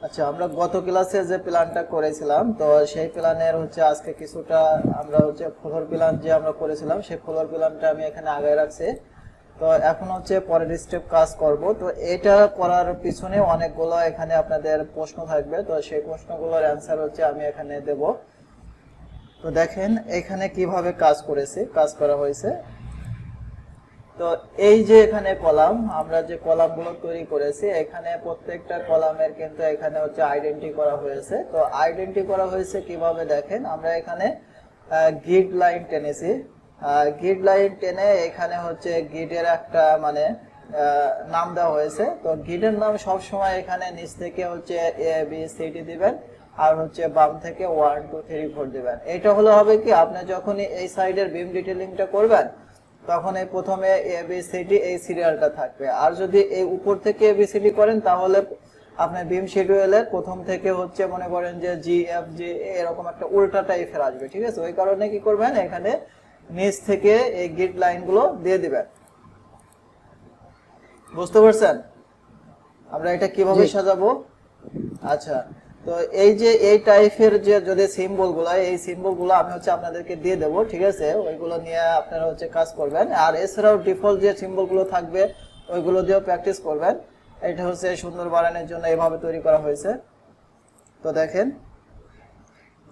আচ্ছা, আমরা গত ক্লাসে যে প্ল্যানটা করেছিলাম, তো সেই প্ল্যানের হচ্ছে আজকে কিছুটা আমরা হচ্ছে ফ্লোর প্ল্যান যে আমরা করেছিলাম সেই ফ্লোর প্ল্যানটা আমি এখানে আগায় রাখছি। তো এখন হচ্ছে পরের স্টেপ কাজ করব। তো এটা করার পিছনে অনেকগুলো এখানে আপনাদের প্রশ্ন থাকবে, তো সেই প্রশ্নগুলোর অ্যান্সার হচ্ছে আমি এখানে দেব। তো দেখেন এখানে কিভাবে কাজ করা হয়েছে। তো এই যে এখানে কলাম, আমরা যে কলামগুলো তৈরি করেছি, এখানে প্রত্যেকটা কলামের কিন্তু এখানে হচ্ছে আইডেন্টি করা হয়েছে। তো আইডেন্টি করা হয়েছে কিভাবে দেখেন, আমরা এখানে গ্রিড লাইন টেনেছি। গ্রিড লাইন টেনে এখানে হচ্ছে গ্রিডের একটা মানে নাম দেওয়া হয়েছে। তো গ্রিডের নাম সব সময় এখানে নিচ থেকে হচ্ছে এ বি সি ডি দিবেন, আর হচ্ছে বাম থেকে 1 2 3 4 দিবেন। এটা হলো হবে কি, আপনি যখনই এই সাইডের বিম ডিটেইলিংটা করবেন তখন এই প্রথমে এবিসিডি এই সিরিয়ালটা থাকবে। আর যদি এই উপর থেকে এবিসিডি করেন তাহলে আপনার বিম শিডিউলের প্রথম থেকে হচ্ছে মনে করেন যে জি এফ জি এরকম একটা উল্টা টাইপের আসবে, ঠিক আছে। ওই কারণে কি করবেন, এখানে নিচ থেকে এই গ্রিড লাইনগুলো দিয়ে দিবেন। বুঝতে পারছেন আমরা এটা কিভাবে সাজাবো? আচ্ছা, তো এই যে এই টাইপের যে যদি সিম্বলগুলো, এই সিম্বলগুলো আমি হচ্ছে আপনাদেরকে দিয়ে দেব, ঠিক আছে। ওইগুলো নিয়ে আপনারা হচ্ছে কাজ করবেন। আর এছাড়াও ডিফল্ট যে সিম্বলগুলো থাকবে ওইগুলো দিয়েও প্র্যাকটিস করবেন। এটা হচ্ছে সুন্দর বানানোর জন্য এইভাবে তৈরি করা হয়েছে। তো দেখেন,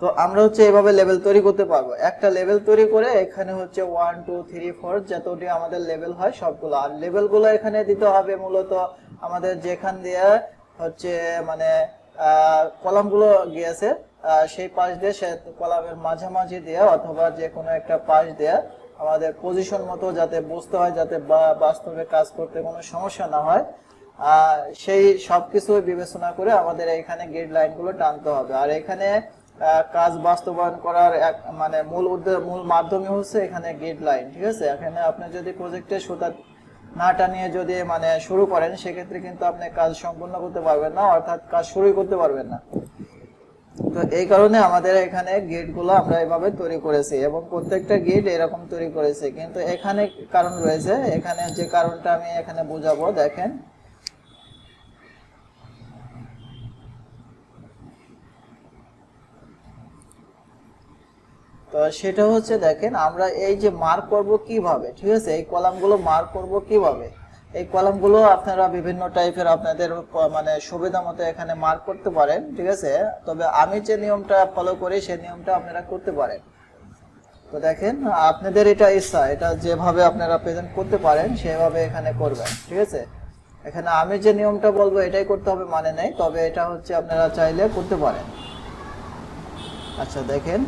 তো আমরা হচ্ছে এইভাবে লেভেল তৈরি করতে পারবো। একটা লেভেল তৈরি করে এখানে হচ্ছে 1 2 3 4 যতটি আমাদের লেভেল হয় সবগুলো, আর লেভেলগুলো এখানে দিতে হবে মূলত আমাদের যেখান দিয়ে হচ্ছে মানে কলামগুলো গিয়েছে সেই পাশ দিয়ে, সে কলামের মাঝামাঝি দিয়ে অথবা যে কোনো একটা পাশ দিয়ে আমাদের পজিশন মতো যাতে বুঝতে হয়, যাতে বাস্তবে কাজ করতে কোনো সমস্যা না হয়, সেই সবকিছু বিবেচনা করে আমাদের এখানে গ্রিড লাইনগুলো টানতে হবে। আর এখানে কাজ বাস্তবায়ন করার এক মানে মূল মাধ্যমে হচ্ছে এখানে গ্রিড লাইন, ঠিক আছে। এখানে আপনি যদি প্রজেক্টে সুতা না টানিয়ে যদি মানে শুরু করেন সেক্ষেত্রে কিন্তু আপনি কাজ সম্পূর্ণ করতে পারবেন না, অর্থাৎ কাজ শুরুই করতে পারবেন না। তো এই কারণে আমাদের এখানে গেটগুলো আমরা এভাবে তৈরি করেছি এবং প্রত্যেকটা গেট এরকম তৈরি করেছি। কিন্তু এখানে কারণ রয়েছে, এখানে যে কারণটা আমি এখানে বুঝাবো দেখেন। তো সেটা হচ্ছে দেখেন, আমরা এই যে মার্ক করব কিভাবে, ঠিক আছে, এই কলামগুলো মার্ক করব কিভাবে। এই কলামগুলো আপনারা বিভিন্ন টাইপের আপনাদের মানে সুবিধা মতো এখানে মার্ক করতে পারেন, ঠিক আছে। তবে আমি যে নিয়মটা ফলো করি সেই নিয়মটা আপনারা করতে পারেন। তো দেখেন আপনাদের এটা ইচ্ছা, এটা যেভাবে আপনারা প্রেজেন্ট করতে পারেন সেভাবে এখানে করবেন, ঠিক আছে। এখানে আমি যে নিয়মটা বলবো এটাই করতে হবে মানে নেই, তবে এটা হচ্ছে আপনারা চাইলে করতে পারেন। আচ্ছা দেখেন,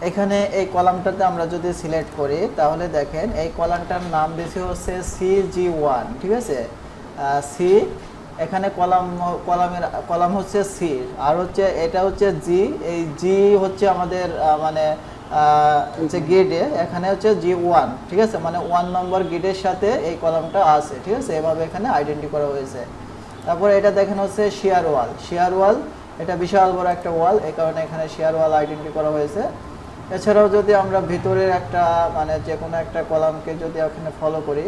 এখানে এই কলামটাতে আমরা যদি সিলেক্ট করি তাহলে দেখেন এই কলামটার নাম দিয়েছে হচ্ছে CG1, ঠিক আছে। সি এখানে কলাম হচ্ছে সি, আর হচ্ছে এটা হচ্ছে জি। এই জি হচ্ছে আমাদের মানে হচ্ছে গ্রিডে, এখানে হচ্ছে G1, ঠিক আছে, মানে 1 নম্বর গ্রিডের সাথে এই কলামটা আছে, ঠিক আছে। এভাবে এখানে আইডেন্টি করা হয়েছে। তারপরে এটা দেখেন হচ্ছে শেয়ার ওয়াল, এটা বিশাল বড় একটা ওয়াল, এই কারণে এখানে শেয়ার ওয়াল আইডেন্টি করা হয়েছে। এছাড়াও যদি আমরা ভিতরের একটা মানে যে কোনো একটা কলামকে যদি এখানে ফলো করি,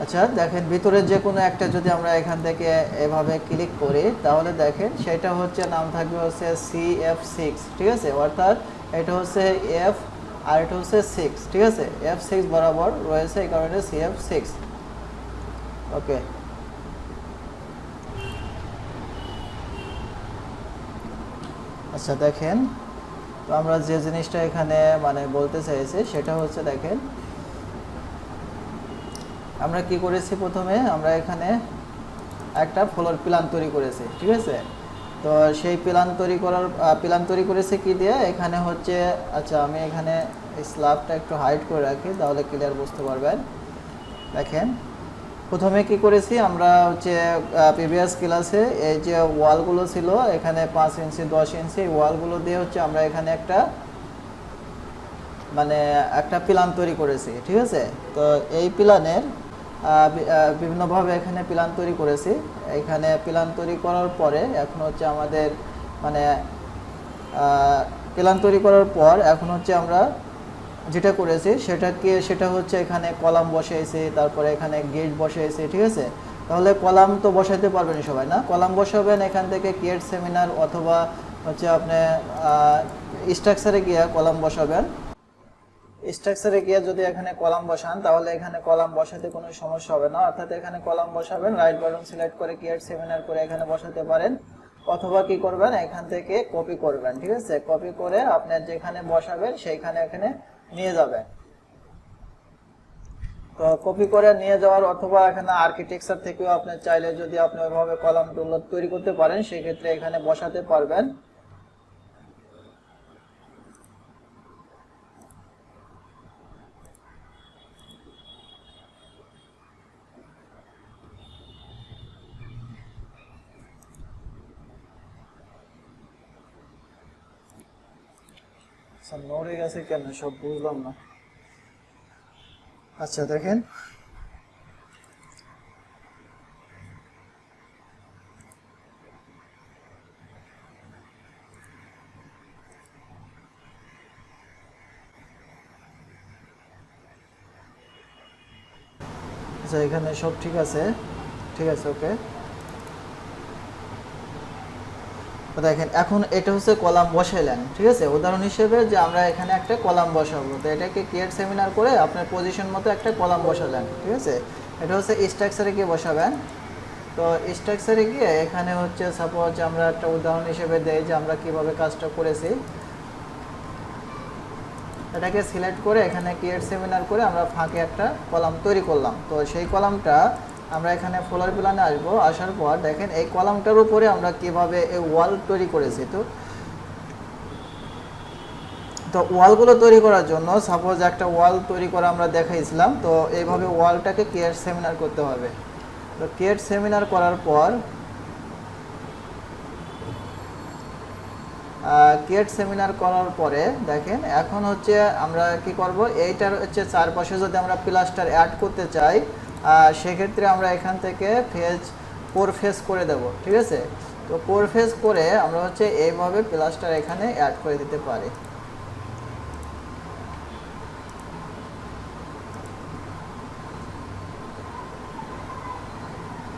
আচ্ছা দেখেন ভিতরের যে কোনো একটা যদি আমরা এখান থেকে এভাবে ক্লিক করি তাহলে দেখেন সেটা হচ্ছে নাম থাকবে হচ্ছে CF6, ঠিক আছে। অর্থাৎ এটা হচ্ছে F আর এটা হচ্ছে 6, ঠিক আছে। F6 বরাবর রয়েছে, এই কারণে CF6। ওকে, আচ্ছা দেখেন, তো আমরা যে জিনিসটা এখানে মানে বলতে চাইছি সেটা হচ্ছে দেখেন, আমরা কি করেছি, প্রথমে আমরা এখানে একটা ফ্লোর প্ল্যান তৈরি করেছি, ঠিক আছে। তো সেই প্ল্যান তৈরি করেছে কি দিয়ে, এখানে হচ্ছে আচ্ছা আমি এখানে স্ল্যাবটা একটু হাইড করে রাখি তাহলে ক্লিয়ার বুঝতে পারবেন। দেখেন প্রথমে কি করেছি আমরা হচ্ছে প্রিভিয়াস ক্লাসে এই যে ওয়ালগুলো ছিল এখানে 5 ইঞ্চি 10 ইঞ্চি ওয়ালগুলো দিয়ে হচ্ছে আমরা এখানে একটা প্ল্যান তৈরি করেছি, ঠিক আছে। তো এই প্ল্যানের বিভিন্নভাবে এখানে প্ল্যান তৈরি করেছি। এখানে প্ল্যান তৈরি করার পরে এখন হচ্ছে আমাদের মানে প্ল্যান তৈরি করার পর এখন হচ্ছে আমরা যেটা করেছি সেটা হচ্ছে এখানে কলাম বসিয়েছি, তারপরে এখানে গেট বসিয়েছি, ঠিক আছে। তাহলে কলাম তো বসাইতে পারবেন সবাই, না? কলাম বসাবেন এখান থেকে ক্রিয়েট সেমিনার, অথবা হচ্ছে আপনি স্ট্রাকচারে গিয়ে কলাম বসাবেন। স্ট্রাকচারে গিয়ে যদি এখানে কলাম বসান তাহলে এখানে কলাম বসাতে কোনো সমস্যা হবে না। অর্থাৎ এখানে কলাম বসাবেন, রাইট বাটন সিলেক্ট করে ক্রিয়েট সেমিনার করে এখানে বসাতে পারেন, অথবা কি করবেন এখান থেকে কপি করবেন। ঠিক আছে, কপি করে আপনার যেখানে বসাবেন সেইখানে এখানে নিয়ে যাবেন। তো কপি করে নিয়ে যাওয়ার, অথবা এখানে আর্কিটেকচার থেকেও আপনি চাইলে যদি আপনি ওইভাবে কলামগুলো তৈরি করতে পারেন সেক্ষেত্রে এখানে বসাতে পারবেন। নড়ে গেছে কেন সব বুঝলাম না। আচ্ছা দেখেন, আচ্ছা এখানে সব ঠিক আছে, ঠিক আছে, ওকে। দেখেন এখন এটা হচ্ছে কলাম বসাইলেন, ঠিক আছে, উদাহরণ হিসেবে যে আমরা এখানে একটা কলাম বসাবো, তো এটাকে ক্রিয়েট সেমিনার করে আপনার পজিশন মতো একটা কলাম বসালেন। ঠিক আছে, এটা হচ্ছে স্ট্রাকচারে গিয়ে বসাবেন। তো স্ট্রাকচারে গিয়ে এখানে হচ্ছে সাপোজ আমরা একটা উদাহরণ হিসেবে দেই যে আমরা কিভাবে কাজটা করেছি। এটাকে সিলেক্ট করে এখানে ক্রিয়েট সেমিনার করে আমরা ফাঁকে একটা কলাম তৈরি করলাম। তো সেই কলামটা আমরা এখানে ফ্লোর প্ল্যানে আসবো, আসার পর দেখেন এই কলামটার উপরে আমরা কিভাবে এই ওয়াল তৈরি করেছি। তো ওয়ালগুলো তৈরি করার জন্য সাপোজ একটা ওয়াল তৈরি করা আমরা দেখাইছিলাম, তো এইভাবে ওয়ালটাকে ক্রিয়েট সেমিনার করতে হবে। তো ক্রিয়েট সেমিনার করার পর পরে দেখেন এখন হচ্ছে আমরা কি করব, এইটার হচ্ছে চারপাশে যদি আমরা প্লাস্টার অ্যাড করতে চাই সেক্ষেত্রে আমরা এখান থেকে ফোর ফেস করে দেব। ঠিক আছে, তো ফোর ফেস করে আমরা হচ্ছে এইভাবে প্লাস্টার এখানে অ্যাড করে দিতে পারি।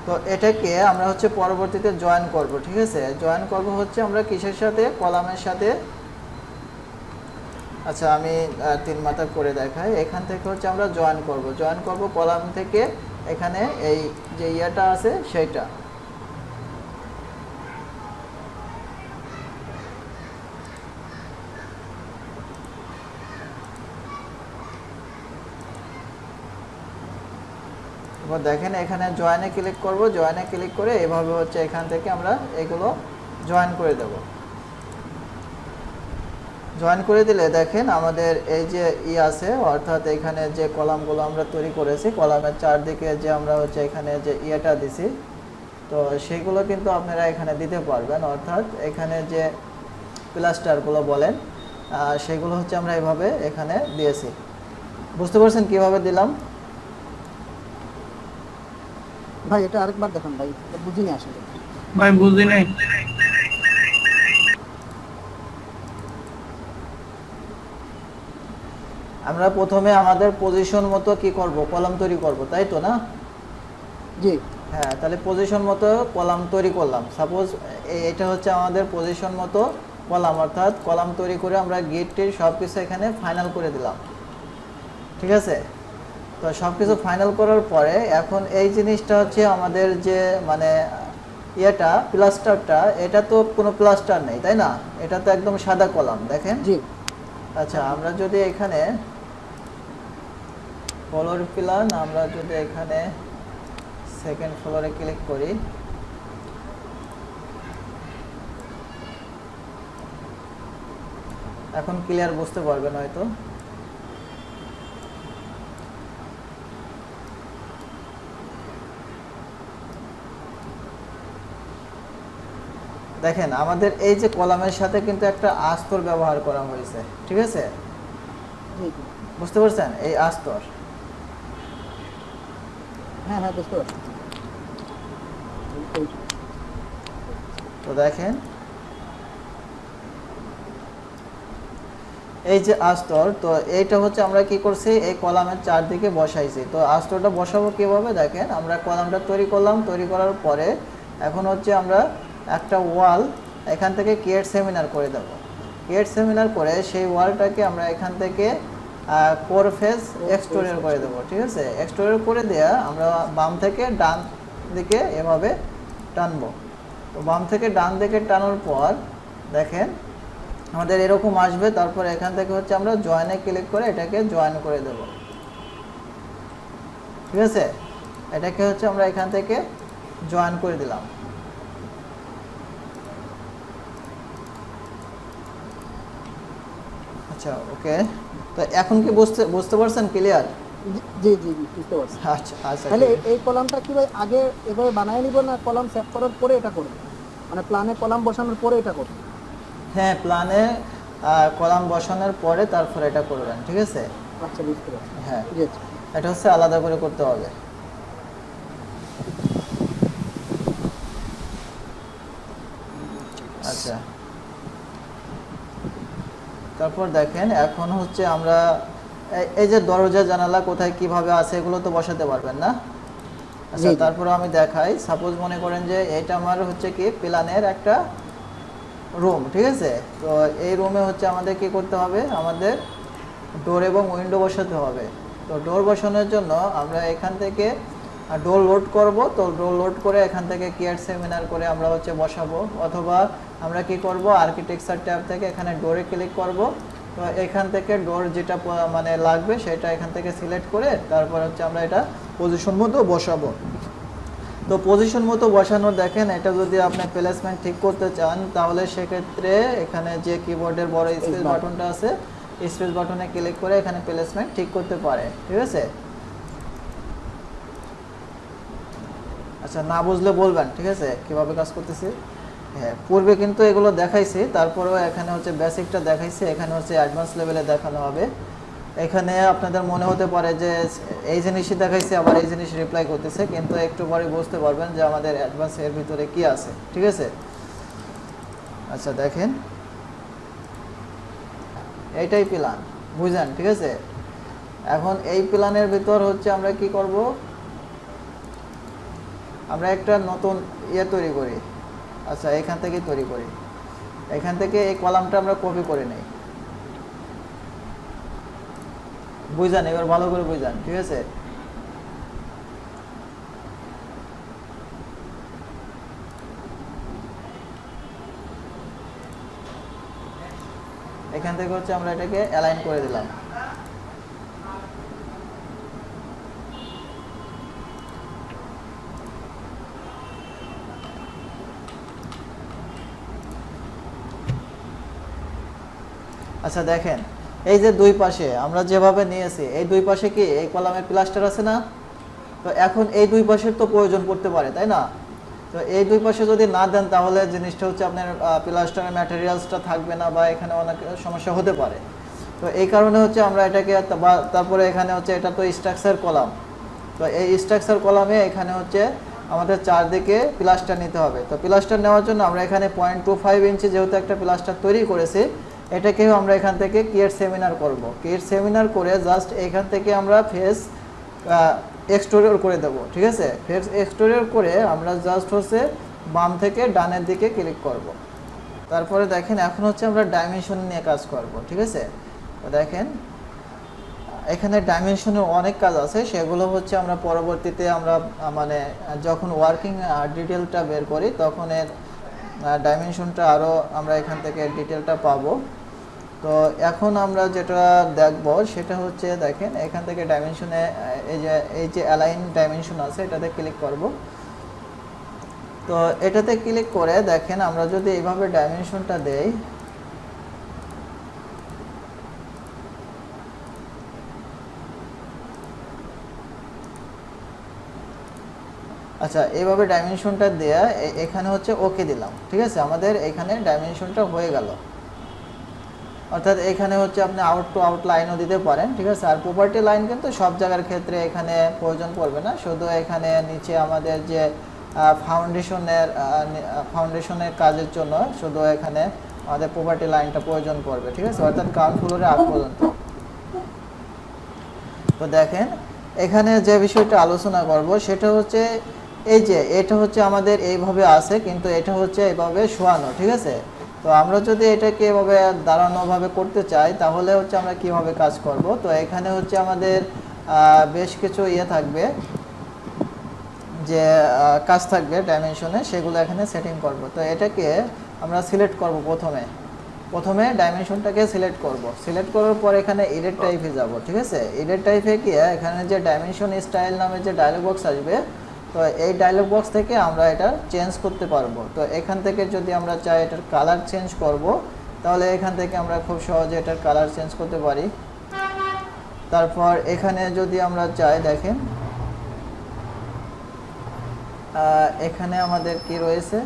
তো এটাকে আমরা হচ্ছে পরবর্তীতে জয়েন করব। ঠিক আছে, জয়েন করব হচ্ছে আমরা কিসের সাথে, কলামের সাথে। আচ্ছা আমি 3 মাথা করে দেখাই। এখান থেকে হচ্ছে আমরা জয়েন করব কলাম থেকে এখানে এই যে ইয়াটা আছে সেইটা। এবার দেখেন এখানে জয়েনে ক্লিক করব, জয়েনে ক্লিক করে এভাবে হচ্ছে এখান থেকে আমরা এগুলো জয়েন করে দেব। জয়েন করে দিলে দেখেন আমাদের এই যে আছে, অর্থাৎ এখানে যে কলামগুলো আমরা তৈরি করেছি, কলামের চারদিকে যে আমরা হচ্ছে এখানে যে ইয়েটা দিছি, তো সেগুলো কিন্তু আপনারা এখানে দিতে পারবেন। অর্থাৎ এখানে যে প্লাস্টারগুলো বলেন সেগুলো হচ্ছে আমরা এভাবে এখানে দিয়েছি। বুঝতে পারছেন কিভাবে দিলাম? ভাই এটা আরেকবার দেখুন ভাই, বুঝিনি আসলে। ভাই বুঝি নাই। আমরা প্রথমে আমাদের পজিশন মতো কি করব, কলাম তৈরি করব, তাই তো না? জি হ্যাঁ, তাহলে পজিশন মতো কলাম তৈরি করলাম। সাপোজ এটা হচ্ছে আমাদের পজিশন মতো কলাম, অর্থাৎ কলাম তৈরি করে আমরা গেটটির সব কিছু এখানে ফাইনাল করে দিলাম। ঠিক আছে, তো সব কিছু ফাইনাল করার পরে এখন এই জিনিসটা হচ্ছে আমাদের যে মানে ইয়েটা প্লাস্টারটা, এটা তো কোনো প্লাস্টার নেই, তাই না? এটা তো একদম সাদা কলাম, দেখেন। জি আচ্ছা আমরা যদি এখানে ফ্লোর প্ল্যান, আমরা যদি এখানে সেকেন্ড ফ্লোরে ক্লিক করি, এখন ক্লিয়ার বুঝতে পারবেন হয়তো। দেখেন আমাদের এই যে কলামের সাথে কিন্তু একটা আস্তর ব্যবহার করা হয়েছে। ঠিক আছে, বুঝতে পারছেন এই আস্তর? হ্যাঁ হ্যাঁ বুঝতে পারছি। তো দেখেন এই যে আস্তর, তো এইটা হচ্ছে আমরা কি করছি, এই কলামের চারদিকে বসাইছি। তো আস্তরটা বসাবো কিভাবে দেখেন, আমরা কলামটা তৈরি করলাম, তৈরি করার পরে এখন হচ্ছে আমরা একটা ওয়াল এখান থেকে ক্রিয়েট সেমিনার করে দেব। ক্রিয়েট সেমিনার করে সেই ওয়ালটাকে আমরা এখান থেকে কোর ফেস এক্সটোরিয়র করে দেবো, ঠিক আছে। এক্সটোরিয়র করে দেওয়া আমরা বাম থেকে ডান দিকে এভাবে টানবো। তো বাম থেকে ডান দিকে টানার পর দেখেন আমাদের এরকম আসবে। তারপর এখান থেকে হচ্ছে আমরা জয়েনে ক্লিক করে এটাকে জয়েন করে দেব, ঠিক আছে। এটাকে হচ্ছে আমরা এখান থেকে জয়েন করে দিলাম। আচ্ছা ওকে, তো এখন কি বুঝতে পারছেন ক্লিয়ার? জি জি জি বুঝতে পারছি। আচ্ছা আচ্ছা তাহলে ঠিক আছে। এই কলামটা কি ভাই আগে এভাবে বানায় নিব, না কলাম সেট করার পরে এটা করব? মানে প্ল্যানে কলাম বসানোর পরে এটা করব? হ্যাঁ, প্ল্যানে কলাম বসানোর পরে তারপর এটা করবেন, ঠিক আছে। আচ্ছা বুঝতে পারছি। হ্যাঁ, জি আচ্ছা। এটা হচ্ছে আলাদা করে করতে হবে। আচ্ছা, তারপর দেখেন এখন হচ্ছে আমরা এই যে দরজা জানালা কোথায় কিভাবে আছে এগুলো তো বসাতে পারবেন না। আচ্ছা, জি, জি। তারপর আমি দেখাই। সাপোজ মনে করেন যে এটা আমার হচ্ছে কি প্ল্যানের একটা রুম, ঠিক আছে। তো এই রুমে হচ্ছে আমাদের কি করতে হবে, আমাদের ডোর এবং উইন্ডো বসাতে হবে। তো ডোর বসানোর জন্য আমরা এখান থেকে ডোর লোড করব। তো ডোর লোড করে এখান থেকে ক্রিয়েট সেমিনার করে আমরা হচ্ছে বসাবো, অথবা আমরা কি করব আর্কিটেকচার ট্যাব থেকে এখানে ডোরে ক্লিক করব। তো এখান থেকে ডোর যেটা মানে লাগবে সেটা এখান থেকে সিলেক্ট করে তারপর হচ্ছে আমরা এটা পজিশন মতো বসাবো। তো পজিশন মতো বসানোর দেখেন, এটা যদি আপনি প্লেসমেন্ট ঠিক করতে চান তাহলে সেক্ষেত্রে এখানে যে কিবোর্ডের বড় স্পেস বাটনটা আছে, স্পেস বাটনে ক্লিক করে এখানে প্লেসমেন্ট ঠিক করতে পারে, ঠিক আছে। আচ্ছা, না বুঝলে বলবেন, ঠিক আছে, কিভাবে কাজ করতেছি। হ্যাঁ, পূর্বে কিন্তু এগুলো দেখাইছি, তারপরেও এখানে হচ্ছে বেসিকটা দেখাইছি, এখানে হচ্ছে অ্যাডভান্স লেভেলে দেখানো হবে। এখানে আপনাদের মনে হতে পারে যে এই জিনিসই দেখাইছে আবার এই জিনিস রিপ্লাই করতেছে, কিন্তু একটু পরে বুঝতে পারবেন যে আমাদের অ্যাডভান্স এর ভিতরে কি আছে, ঠিক আছে। আচ্ছা দেখেন, এইটাই প্ল্যান, বুঝলেন, ঠিক আছে। এখন এই প্ল্যানের ভিতর হচ্ছে আমরা কি করব, আমরা একটা নতুন তৈরি করি। আচ্ছা, এখান থেকে তৈরি করি, এখান থেকে এই কলামটা আমরা কপি করে নেই, বুঝলেন। এবার ভালো করে বুঝলেন, ঠিক আছে। এখান থেকে হচ্ছে আমরা এটাকে অ্যালাইন করে দিলাম। আচ্ছা দেখেন, এই যে দুই পাশে আমরা যেভাবে নিয়েছি, এই দুই পাশে কি এই কলামে প্লাস্টার আছে না। তো এখন এই দুই পাশের তো প্রয়োজন পড়তে পারে, তাই না। তো এই দুই পাশে যদি না দেন তাহলে জিনিসটা হচ্ছে আপনার প্লাস্টারের ম্যাটেরিয়ালসটা থাকবে না, বা এখানে অনেক সমস্যা হতে পারে। তো এই কারণে হচ্ছে আমরা এটাকে তারপরে এখানে হচ্ছে এটা তো স্ট্রাকচার কলাম। তো এই স্ট্রাকচার কলামে এখানে হচ্ছে আমাদের চারদিকে প্লাস্টার নিতে হবে। তো প্লাস্টার নেওয়ার জন্য আমরা এখানে 0.25 ইঞ্চি যেহেতু একটা প্লাস্টার তৈরি করেছি, এটাকেও আমরা এখান থেকে ক্রিয়েট সেমিনার করব। ক্রিয়েট সেমিনার করে জাস্ট এখান থেকে আমরা ফেস এক্সটোরিয়র করে দেব, ঠিক আছে। ফেস এক্সটোরিয়র করে আমরা জাস্ট হচ্ছে বাম থেকে ডানের দিকে ক্লিক করব। তারপরে দেখেন এখন হচ্ছে আমরা ডাইমেনশন নিয়ে কাজ করব, ঠিক আছে। তো দেখেন এখানে ডাইমেনশনের অনেক কাজ আছে, সেগুলো হচ্ছে আমরা পরবর্তীতে আমরা মানে যখন ওয়ার্কিং ডিটেলটা বের করি তখন এর ডাইমেনশনটা আরও আমরা এখান থেকে ডিটেলটা পাবো। তো এখন আমরা যেটা দেখব সেটা হচ্ছে দেখেন এখান থেকে ডাইমেনশনে এই যে অ্যালাইন ডাইমেনশন আছে এটাতে ক্লিক করব। তো এটাতে ক্লিক করে দেখেন আমরা যদি এইভাবে ডাইমেনশনটা দেই, আচ্ছা এইভাবে ডাইমেনশনটা দেয়া এখানে হচ্ছে ওকে দিলাম, ঠিক আছে। আমাদের এখানে ডাইমেনশনটা হয়ে গেল, অর্থাৎ এখানে হচ্ছে আপনি আউট টু আউট লাইনও দিতে পারেন, ঠিক আছে। আর প্রপার্টি লাইন কিন্তু সব জায়গার ক্ষেত্রে এখানে প্রয়োজন পড়বে না, শুধু এখানে নিচে আমাদের যে ফাউন্ডেশনের কাজের জন্য শুধু এখানে আমাদের প্রপার্টি লাইনটা প্রয়োজন পড়বে, ঠিক আছে, অর্থাৎ গ্রাউন্ড ফ্লোরে আগ পর্যন্ত। তো দেখেন এখানে যে বিষয়টা আলোচনা করব সেটা হচ্ছে এই যে এটা হচ্ছে আমাদের এইভাবে আছে, কিন্তু এটা হচ্ছে এইভাবে শোয়ানো, ঠিক আছে। তো আমরা যদি এটাকে এভাবে দাঁড়ানোভাবে করতে চাই তাহলে হচ্ছে আমরা কিভাবে কাজ করব। তো এখানে হচ্ছে আমাদের বেশ কিছু ইয়ে থাকবে, যে কাজ থাকবে ডাইমেনশনে, সেগুলো এখানে সেটিং করব। তো এটাকে আমরা সিলেক্ট করব, প্রথমে ডাইমেনশনটাকে সিলেক্ট করব। সিলেক্ট করার পর এখানে এডিট টাইপে যাব, ঠিক আছে। এডিট টাইপে গিয়ে এখানে যে ডাইমেনশন স্টাইল নামে যে ডায়লগ বক্স আসবে, তো এই ডায়লগ বক্স থেকে আমরা এটা চেঞ্জ করতে পারবো। তো এখান থেকে যদি আমরা চাই এটার কালার চেঞ্জ করব, তাহলে এখান থেকে আমরা খুব সহজে এটার কালার চেঞ্জ করতে পারি। তারপর এখানে যদি আমরা চাই, দেখেন এখানে আমাদের কি রয়েছে,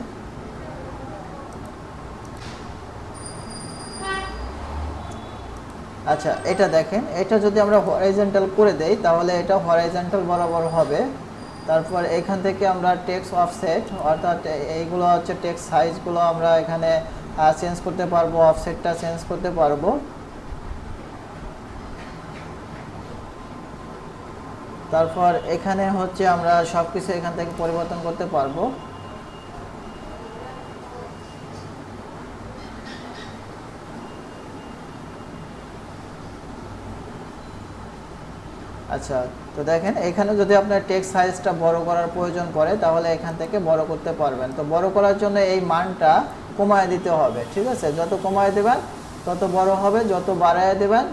আচ্ছা এটা দেখেন, এটা যদি আমরা হরাইজন্টাল করে দেই তাহলে এটা হরাইজন্টাল বরাবর হবে। তারপর এখান থেকে আমরা টেক্সট অফসেট, অর্থাৎ এইগুলো হচ্ছে টেক্সট সাইজগুলো আমরা এখানে চেঞ্জ করতে পারবো, অফসেটটা চেঞ্জ করতে পারবো। তারপর এখানে হচ্ছে আমরা সব কিছু এখান থেকে পরিবর্তন করতে পারবো। আচ্ছা, তো দেখেন এখানে যদি আপনার টেক্সট সাইজটা বড় করার প্রয়োজন পড়ে তাহলে এখান থেকে বড় করতে পারবেন। তো বড় করার জন্য এই মানটা কমায় দিতে হবে, ঠিক আছে। যত কমায় দেবেন তত বড় হবে, যত বাড়ায় দেবেন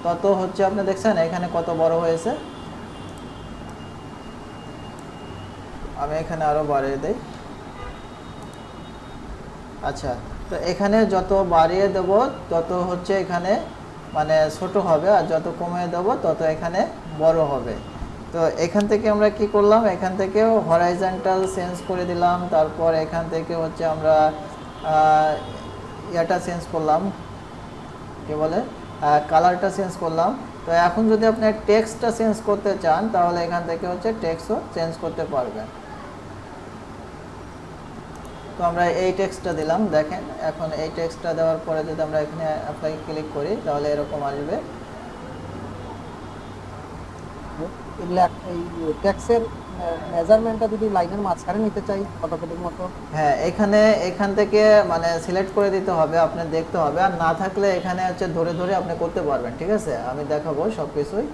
তত হচ্ছে, আপনি দেখছেন এখানে কত বড় হয়েছে। আমি এখানে আরো বাড়িয়ে দেই। আচ্ছা, তো এখানে যত বাড়িয়ে দেব তত হচ্ছে এখানে মানে ছোট হবে, আর যত কমিয়ে দেব তত এখানে বড় হবে। তো এখান থেকে আমরা কি করলাম, এখান থেকেও হরাইজন্টাল চেঞ্জ করে দিলাম। তারপর এখান থেকে হচ্ছে আমরা এটা চেঞ্জ করলাম, কি বলে, কালারটা চেঞ্জ করলাম। তো এখন যদি আপনি টেক্সটটা চেঞ্জ করতে চান তাহলে এখান থেকে হচ্ছে টেক্সটও চেঞ্জ করতে পারবেন। তো আমরা এই টেক্সটটা দিলাম, দেখেন এখন এই টেক্সটটা দেওয়ার পরে যদি আমরা এখানে অ্যাপ্লাই ক্লিক করি তাহলে এরকম আসবে। এই টেক্সের মেজারমেন্টটা যদি লাইনের মাঝখানে নিতে চাই ফটোকপির মতো, হ্যাঁ এখান থেকে মানে সিলেক্ট করে দিতে হবে, আপনি দেখতে হবে। আর না থাকলে এখানে হচ্ছে ধরে ধরে আপনি করতে পারবেন, ঠিক আছে। আমি দেখাবো সব কিছুই।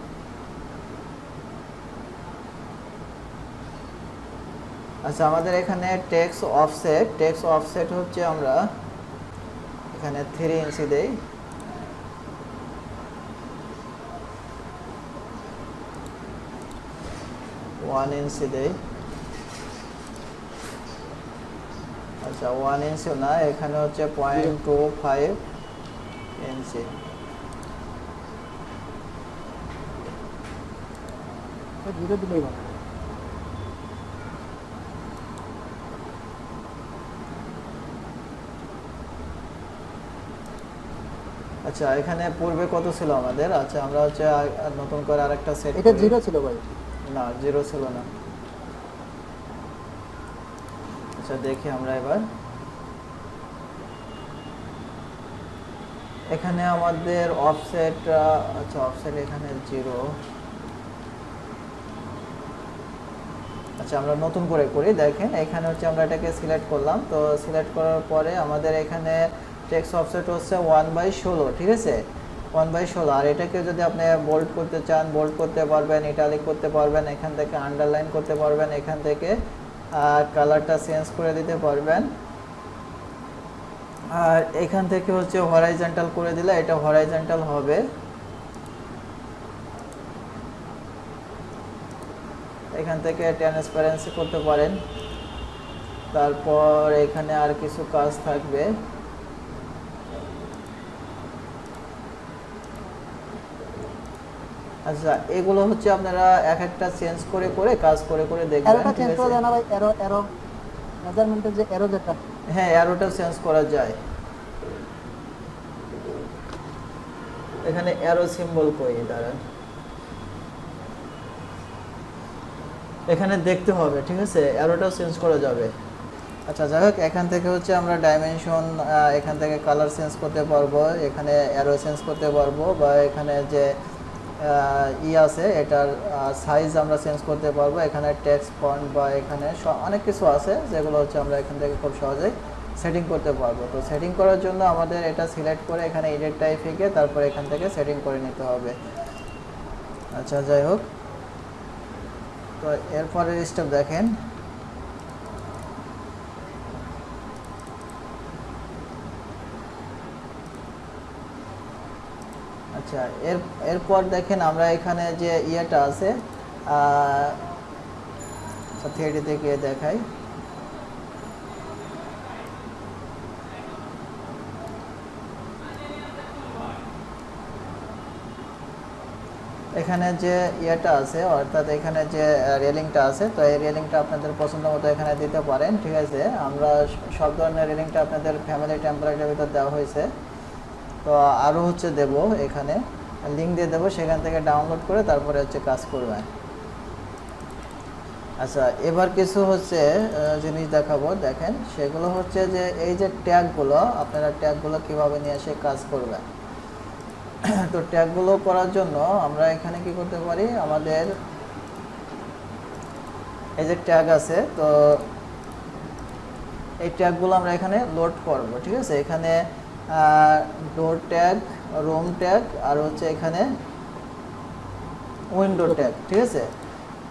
আচ্ছা, আমাদের এখানে টেক্সট অফসেট হচ্ছে আমরা এখানে 3 ইঞ্চি দেই। ওয়ান ইঞ্চি দেই। আচ্ছা 1 ইঞ্চি না, এখানে হচ্ছে 0.25 ইঞ্চি। জিরো দিলেই হবে। আচ্ছা, এখানে পূর্বে কত ছিল আমাদের? আচ্ছা আমরা হচ্ছে নতুন করে আরেকটা সেট, এটা জিরো ছিল ভাই। না জিরো ছিল না। আচ্ছা দেখি আমরা এবার, এখানে আমাদের অফসেট, আচ্ছা অফসেট এখানে 0। আচ্ছা আমরা নতুন করে করি, দেখেন এখানে হচ্ছে আমরা এটাকে সিলেক্ট করলাম। তো সিলেক্ট করার পরে আমাদের এখানে টেক্সট অফসেট হচ্ছে 1/16, ঠিক আছে, 1/16। আর এটাকে যদি আপনি বোল্ড করতে চান বোল্ড করতে পারবেন, ইটালিক করতে পারবেন, এখান থেকে আন্ডারলাইন করতে পারবেন, এখান থেকে কালারটা চেঞ্জ করে দিতে পারবেন। আর এখান থেকে হচ্ছে হরাইজন্টাল করে দিলে এটা হরাইজন্টাল হবে। এখান থেকে ট্রান্সপারেন্সি করতে পারেন। তারপর এখানে আর কিছু কাজ থাকবে। আচ্ছা এগুলো হচ্ছে আপনারা এক একটা চেঞ্জ করে করে কাজ করে করে দেখবেন, এরোটা ঠিক চেঞ্জ করা আছে। যায় না ভাই? এরো মেজারমেন্টের যে এরো যেটা, হ্যাঁ অ্যারোটা চেঞ্জ করা যায়। এখানে অ্যারো সিম্বল কই দাঁড়ান, এখানে দেখতে হবে, ঠিক আছে, অ্যারোটাও চেঞ্জ করা যাবে। আচ্ছা যাই হোক, এখান থেকে হচ্ছে আমরা ডাইমেনশন, এখান থেকে কালার চেঞ্জ করতে পারবো, এখানে অ্যারো চেঞ্জ করতে পারবো, বা এখানে যে আছে এটার সাইজ আমরা চেঞ্জ করতে পারবো, এখানে টেক্সট ফন্ট বা এখানে অনেক কিছু আছে যেগুলো হচ্ছে আমরা এখান থেকে খুব সহজেই সেটিং করতে পারবো। তো সেটিং করার জন্য আমাদের এটা সিলেক্ট করে এখানে এডিট টাইপে তারপর এখান থেকে সেটিং করে নিতে হবে। আচ্ছা যাই হোক, তো এরপরের স্টেপ দেখেন। আচ্ছা এরপর দেখেন আমরা এখানে যে ইয়েটা আছে, থ্রিডি থেকে দেখাই। এখানে যে ইয়েটা আছে, অর্থাৎ এখানে যে রেলিংটা আছে, তো এই রেলিংটা আপনাদের পছন্দ মতো এখানে দিতে পারেন, ঠিক আছে। আমরা সব ধরনের রেলিংটা আপনাদের ফ্যামিলি টেমপ্লেটের ভিতর দেওয়া হয়েছে। তো আরও হচ্ছে দেব, এখানে লিঙ্ক দিয়ে দেবো, সেখান থেকে ডাউনলোড করে তারপরে হচ্ছে কাজ করবেন। আচ্ছা এবার কিছু হচ্ছে জিনিস দেখাবো, দেখেন সেগুলো হচ্ছে যে এই যে ট্যাগগুলো, আপনারা ট্যাগগুলো কীভাবে নিয়ে এসে কাজ করবেন। তো ট্যাগগুলো করার জন্য আমরা এখানে কি করতে পারি, আমাদের এই যে ট্যাগ আছে, তো এই ট্যাগগুলো আমরা এখানে লোড করব, ঠিক আছে। এখানে ডোর ট্যাগ, রুম ট্যাগ, আর হচ্ছে এখানে উইন্ডো ট্যাগ, ঠিক আছে।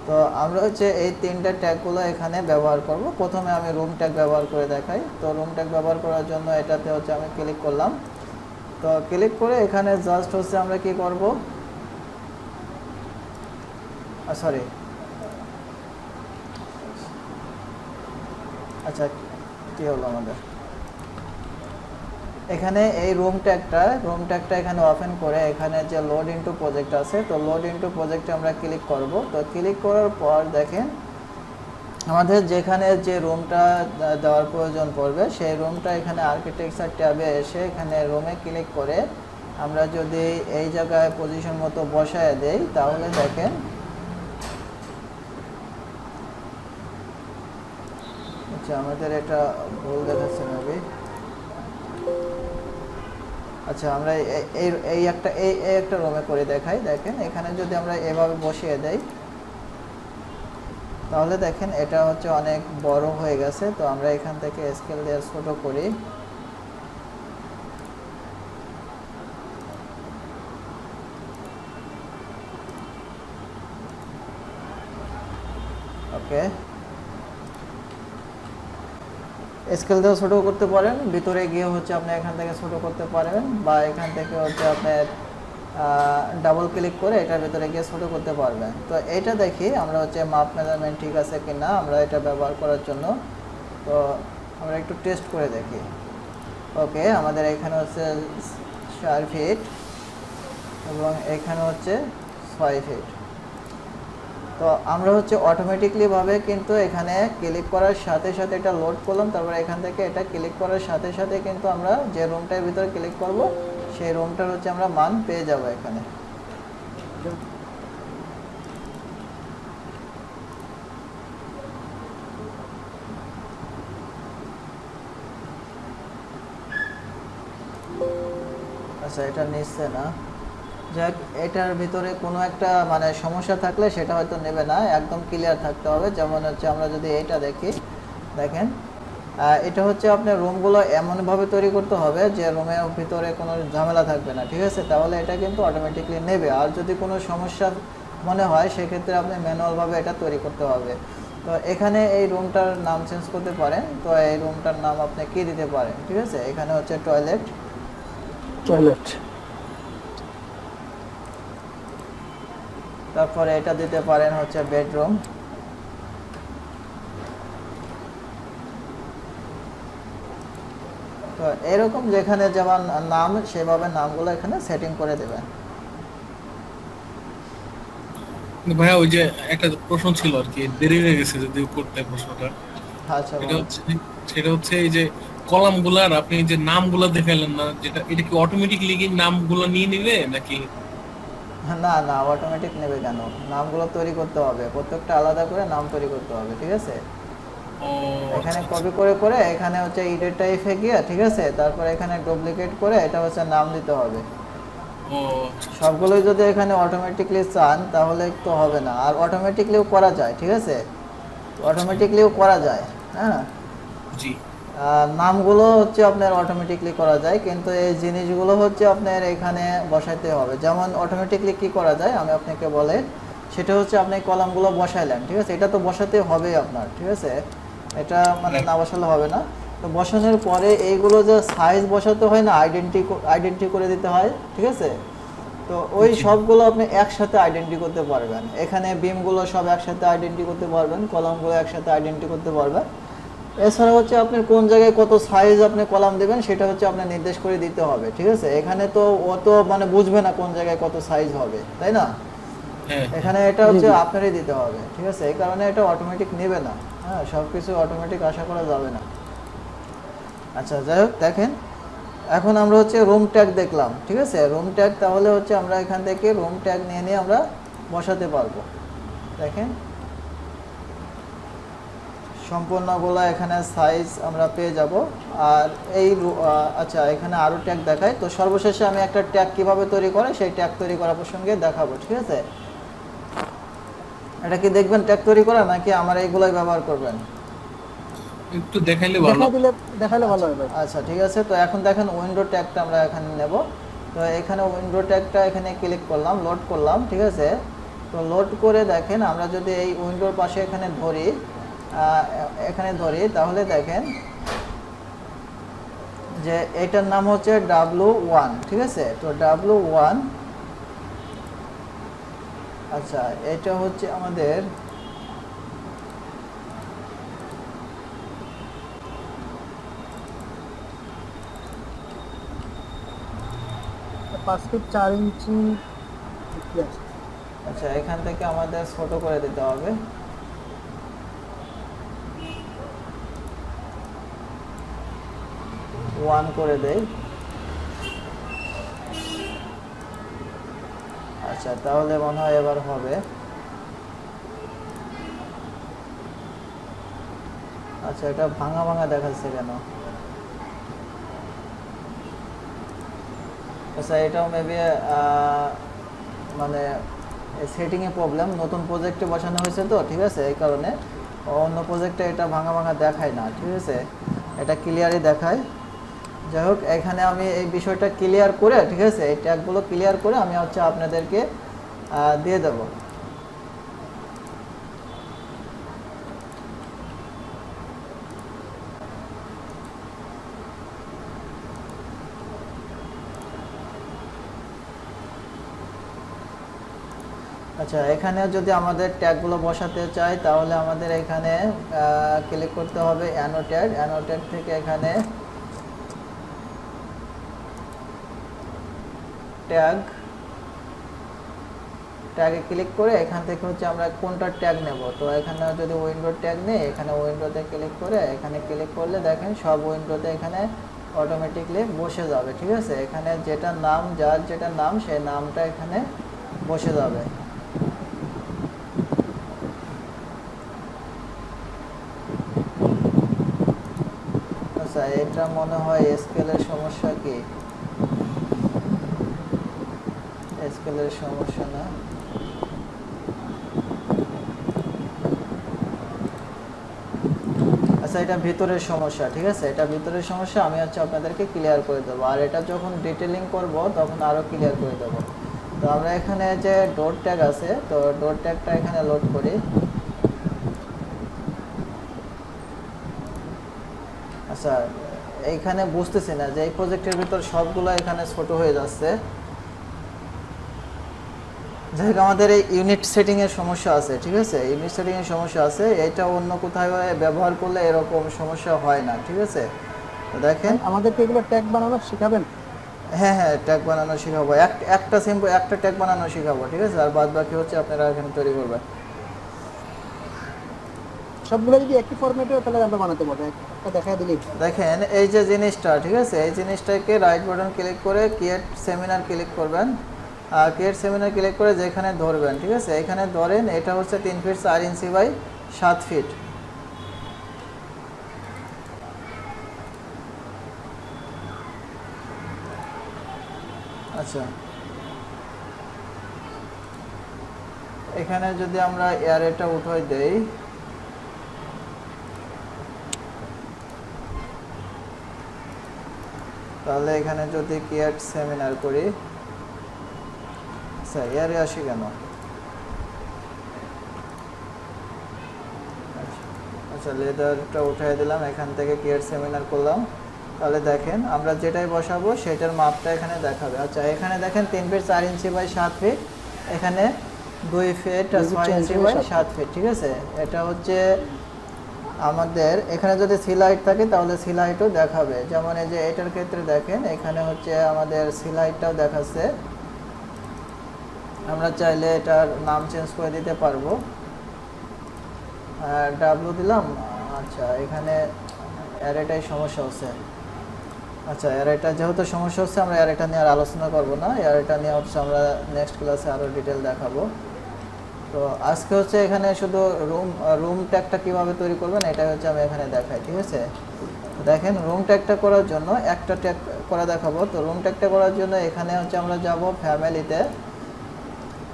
তো আমরা হচ্ছে এই তিনটা ট্যাগগুলো এখানে ব্যবহার করব। প্রথমে আমি রুম ট্যাগ ব্যবহার করে দেখাই। তো রুম ট্যাগ ব্যবহার করার জন্য এটাতে হচ্ছে আমি ক্লিক করলাম। তো ক্লিক করে এখানে জাস্ট হচ্ছে আমরা কি করব, সরি, আচ্ছা কি হলো আমাদের এখানে এই রুম ট্যাগটা এখানে ওপেন করে এখানে যে লোড ইনটু প্রজেক্ট আছে, তো লোড ইনটু প্রজেক্টে আমরা ক্লিক করব। তো ক্লিক করার পর দেখেন আমাদের যেখানে যে রুমটা দেওয়ার প্রয়োজন পড়বে সেই রুমটা এখানে আর্কিটেকচার ট্যাবে এসে এখানে রুমে ক্লিক করে আমরা যদি এই জায়গায় পজিশন মতো বসায় দেই, তাহলে দেখেন আচ্ছা আমাদের এটা ভুল দেখাচ্ছে মেবি। আচ্ছা আমরা এই একটা রুমে করে দেখাই। দেখেন এখানে যদি আমরা এভাবে বসিয়ে দেই, তাহলে দেখেন এটা হচ্ছে অনেক বড় হয়ে গেছে। তো আমরা এখান থেকে স্কেল দিয়ে ছোট করি। ওকে, স্কেল দিয়েও ছোটো করতে পারেন, ভিতরে গিয়ে হচ্ছে আপনি এখান থেকে ছোটো করতে পারেন, বা এখান থেকে হচ্ছে আপনার ডাবল ক্লিক করে এটার ভিতরে গিয়ে ছোটো করতে পারবেন। তো এইটা দেখি আমরা হচ্ছে মাপ মেজারমেন্ট ঠিক আছে কি না আমরা এটা ব্যবহার করার জন্য। তো আমরা একটু টেস্ট করে দেখি। ওকে, আমাদের এখানে হচ্ছে 4 ফিট এবং এখানে হচ্ছে 6 ফিট। তো আমরা হচ্ছে অটোমেটিকলিভাবে কিন্তু এখানে ক্লিক করার সাথে সাথে এটা লোড করলাম, তারপরে এখান থেকে এটা ক্লিক করার সাথে সাথে কিন্তু আমরা যে রুমটার ভিতরে ক্লিক করব সেই রুমটার হচ্ছে আমরা মান পেয়ে যাব এখানে। আচ্ছা এটা নিচ্ছে না, যাক এটার ভিতরে কোনো একটা মানে সমস্যা থাকলে সেটা হয়তো নেবে না, একদম ক্লিয়ার থাকতে হবে। যেমন হচ্ছে আমরা যদি এটা দেখি, দেখেন এটা হচ্ছে আপনার রুমগুলো এমনভাবে তৈরি করতে হবে যে রুমের ভিতরে কোনো ঝামেলা থাকবে না, ঠিক আছে। তাহলে এটা কিন্তু অটোমেটিকলি নেবে। আর যদি কোনো সমস্যা মনে হয় সেক্ষেত্রে আপনি ম্যানুয়ালভাবে এটা তৈরি করতে হবে। তো এখানে এই রুমটার নাম চেঞ্জ করতে পারেন। তো এই রুমটার নাম আপনি কি দিতে পারেন, ঠিক আছে। এখানে হচ্ছে টয়লেট, তারপরে এটা দিতে পারেন হচ্ছে বেডরুম, তো এরকম যেখানে যেমন নাম সেভাবে নামগুলো এখানে সেটিং করে দেবেন। ভাইয়া ওই যে একটা প্রশ্ন ছিল আর কি, দেরি হয়ে গেছে যদি করতে প্রশ্নটা। আচ্ছা এটা বলেন। হচ্ছে সেটা হচ্ছে এই যে কলাম গুলার আপনি যে নামগুলা দেখাইলেন না, যেটা এটা কি অটোমেটিকলি কি নামগুলো নিয়ে নিবে নাকি? না না, অটোমেটিক নেবে কেন, নামগুলো তৈরি করতে হবে, প্রত্যেকটা আলাদা করে নাম তৈরি করতে হবে, ঠিক আছে। ও ও এখানে আচ্ছা, কপি করে করে এখানে হচ্ছে এডিট টাইপে গিয়ে, ঠিক আছে, তারপর এখানে ডুপ্লিকেট করে এটা হচ্ছে নাম দিতে হবে। ও আচ্ছা, আচ্ছা, সবগুলোই যদি এখানে অটোমেটিকলি চান তাহলে তো হবে না, আর অটোমেটিকলিও করা যায়, ঠিক আছে, আচ্ছা, অটোমেটিকলিও করা যায়। হ্যাঁ, জি, নামগুলো হচ্ছে আপনার অটোমেটিকলি করা যায়, কিন্তু এই জিনিসগুলো হচ্ছে আপনার এখানে বসাইতে হবে। যেমন অটোমেটিকলি কি করা যায় আমি আপনাকে বলে, সেটা হচ্ছে আপনি কলামগুলো বসাইলেন, ঠিক আছে, এটা তো বসাতে হবে আপনার, ঠিক আছে, এটা মানে হ্যাঁ, না বসালে হবে না। তো বসানোর পরে এইগুলো যে সাইজ বসাতে হয় না, আইডেন্টি করে দিতে হয়, ঠিক আছে, তো ওই জি, সবগুলো আপনি একসাথে আইডেন্টি করতে পারবেন। এখানে বিমগুলো সব একসাথে আইডেন্টি করতে পারবেন, কলামগুলো একসাথে আইডেন্টি করতে পারবেন। এছাড়া হচ্ছে আপনি কোন জায়গায় কত সাইজ আপনি কলাম দেবেন সেটা হচ্ছে আপনার নির্দেশ করে দিতে হবে, ঠিক আছে। এখানে তো অত মানে বুঝবে না কোন জায়গায় কত সাইজ হবে, তাই না? হ্যাঁ, হ্যাঁ, এখানে এটা জি হচ্ছে জি। আপনারই দিতে হবে, ঠিক আছে, এই কারণে এটা অটোমেটিক নেবে না। হ্যাঁ, সব কিছু অটোমেটিক আশা করা যাবে না। আচ্ছা, যাই হোক, দেখেন এখন আমরা হচ্ছে রুম ট্যাগ দেখলাম, ঠিক আছে, রুম ট্যাগ, তাহলে হচ্ছে আমরা এখান থেকে রুম ট্যাগ নিয়ে নিয়ে আমরা বসাতে পারবো। দেখেন সম্পূর্ণগুলো এখানে সাইজ আমরা পেয়ে যাব। আর আচ্ছা, এখানে আরও ট্যাগ দেখায়, তো সর্বশেষে আমি একটা ট্যাগ কিভাবে তৈরি করে সেই ট্যাগ তৈরি করার প্রসঙ্গে দেখাবো, ঠিক আছে। এটা কি দেখবেন ট্যাগ তৈরি করা, নাকি আমার এইগুলোই ব্যবহার করবেন? একটু দেখাইলে ভালো। দেখাইলে ভালো আচ্ছা হয় ভাই। আচ্ছা, ঠিক আছে, তো এখন দেখেন উইন্ডো ট্যাগটা আমরা এখানে নেব। তো এখানে উইন্ডো ট্যাগটা এখানে ক্লিক করলাম, লোড করলাম, ঠিক আছে। তো লোড করে দেখেন আমরা যদি এই উইন্ডোর পাশে এখানে ধরি, তাহলে দেখেন যে এটার নাম হচ্ছে W1, ঠিক আছে। তো W1, আচ্ছা, এটা হচ্ছে আমাদের তো 5 ফিট 4 ইঞ্চি কি আছে? আচ্ছা, এখান থেকে আমাদের ছোট করে দিতে হবে। ওয়ান করে দেই। আচ্ছা, তাহলে মনে হয় এবার হবে। আচ্ছা, এটা ভাঙা ভাঙা দেখাচ্ছে কেন? আচ্ছা, এটাও মেবি মানে সেটিংয়ে প্রবলেম, নতুন প্রজেক্টে বসানো হয়েছে তো, ঠিক আছে, এই কারণে অন্য প্রজেক্টে এটা ভাঙা ভাঙা দেখায় না, ঠিক আছে, এটা ক্লিয়ারই দেখায়। যাই হোক, এখানে আমি এই বিষয়টা ক্লিয়ার করে, ঠিক আছে, এই ট্যাগগুলো ক্লিয়ার করে আমি হচ্ছে আপনাদেরকে দিয়ে দেব। আচ্ছা, এখানে যদি আমাদের ট্যাগগুলো বসাতে চাই তাহলে আমাদের এখানে ক্লিক করতে হবে অ্যানোটেড। অ্যানোটেড থেকে এখানে ট্যাগ, ট্যাগে ক্লিক করে এখান থেকে হচ্ছে আমরা কোনটা ট্যাগ নেব। তো এখানে যদি উইন্ডো ট্যাগ নেই, এখানে উইন্ডোতে ক্লিক করে এখানে ক্লিক করলে দেখেন সব উইন্ডোতে এখানে অটোমেটিকলি বসে যাবে, ঠিক আছে। এখানে যেটা নাম, যার যেটা নাম সেই নামটা এখানে বসে যাবে। আচ্ছা, এটা মনে হয় স্কেলের সমস্যা, কি স্কেলের সমস্যা না। আচ্ছা, এটা ভিতরের সমস্যা, ঠিক আছে, এটা ভিতরের সমস্যা, আমি হচ্ছে আপনাদেরকে ক্লিয়ার করে দেবো। আর এটা যখন ডিটেলিং করব তখন আরও ক্লিয়ার করে দেবো। তো আমরা এখানে যে ডট ট্যাগ আছে, তো ডট ট্যাগটা এখানে লোড করি। আচ্ছা, এইখানে বুঝতেছি না যে এই প্রজেক্টের ভিতর সবগুলো এখানে ছোট হয়ে যাচ্ছে। যাই হোক, আমাদের এই ইউনিট সেটিংয়ের সমস্যা আছে, ঠিক আছে, ইউনিট সেটিংয়ের সমস্যা আছে, এটা অন্য কোথাও ব্যবহার করলে এরকম সমস্যা হয় না, ঠিক আছে। তো দেখেন, আমাদেরকে এগুলো ট্যাগ বানানো শেখাবেন? হ্যাঁ হ্যাঁ, ট্যাগ বানানো শেখাবো, একটা সিম্পল একটা ট্যাগ বানানো শেখাবো, ঠিক আছে, আর বাদ বাকি হচ্ছে আপনারা এখানে তৈরি করবেন। সবগুলো যদি একই ফরম্যাটে হয় তাহলে আমরা বানাতে পারবো, একটা দেখায় দিলেই। দেখেন এই যে জিনিসটা, ঠিক আছে, এই জিনিসটাকে রাইট বাটন ক্লিক করে ক্রিয়েট সেমিনার ক্লিক করবেন। আর ক্রিয়েট সেমিনার ক্লিক করে যেখানে ধরবেন, ঠিক আছে, এখানে ধরেন এটা হচ্ছে 3 ফিট 4 ইঞ্চি বাই 7 ফিট। আচ্ছা, এখানে যদি আমরা অ্যারেটা উঠাই দেই, তাহলে এখানে যদি ক্রিয়েট সেমিনার করি, আচ্ছা অ্যারে আসি কেন? আচ্ছা লেদারটা উঠাই দিলাম, এখান থেকে ক্রিয়েট সেমিনার করলাম, তাহলে দেখেন আমরা যেটাই বসাবো সেটার মাপটা এখানে দেখাবে। আচ্ছা এখানে দেখেন 3 ফিট 4 ইঞ্চি বাই 7 ফিট, এখানে 2 ফিট 6 ইঞ্চি বাই 7 ফিট, ঠিক আছে। এটা হচ্ছে আমাদের এখানে যদি সিল হাইট থাকে তাহলে সিল হাইটও দেখাবে। যেমন এই যে এটার ক্ষেত্রে দেখেন এখানে হচ্ছে আমাদের সিল হাইটটাও দেখাচ্ছে। আমরা চাইলে এটার নাম চেঞ্জ করে দিতে পারবো, ডাব্লু দিলাম। আচ্ছা এখানে অ্যারেটাই সমস্যা হচ্ছে। আচ্ছা অ্যারেটা যেহেতু সমস্যা হচ্ছে, আমরা অ্যারেটা নিয়ে আর আলোচনা করব না, অ্যারেটা নিয়ে হচ্ছে আমরা নেক্সট ক্লাসে আরও ডিটেল দেখাবো। তো আজকে হচ্ছে এখানে শুধু রুম ট্যাগটা কীভাবে তৈরি করবেন এটাই হচ্ছে আমি এখানে দেখাই, ঠিক আছে। দেখেন রুম ট্যাগটা করার জন্য একটা ট্যাগ করা দেখাবো। তো রুম ট্যাগটা করার জন্য এখানে হচ্ছে আমরা যাব ফ্যামিলিতে,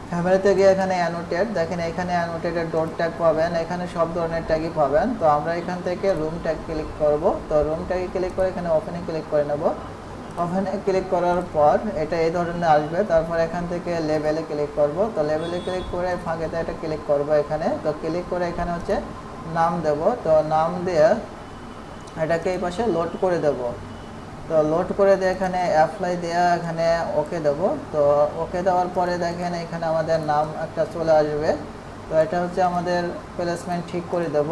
ফ্যামিলিতে গিয়ে এখানে অ্যানোটেট, দেখেন এখানে অ্যানোটেটের ডট ট্যাগ পাবেন, এখানে সব ধরনের ট্যাগই পাবেন। তো আমরা এখান থেকে রুম ট্যাগ ক্লিক করব। তো রুম ট্যাগে ক্লিক করে এখানে ওপেনে ক্লিক করে নেব। ওপেনে ক্লিক করার পর এটা এই ধরনের আসবে। তারপর এখান থেকে লেভেলে ক্লিক করব। তো লেভেলে ক্লিক করে ফাঁকেতে এটা ক্লিক করব এখানে। তো ক্লিক করে এখানে হচ্ছে নাম দেব। তো নাম দিয়ে এটাকে এই পাশে লোড করে দেব। তো লোড করে দিয়ে এখানে অ্যাপ্লাই দেওয়া, এখানে ওকে দেবো। তো ওকে দেওয়ার পরে দেখেন এখানে আমাদের নাম একটা চলে আসবে। তো এটা হচ্ছে আমাদের প্লেসমেন্ট ঠিক করে দেব।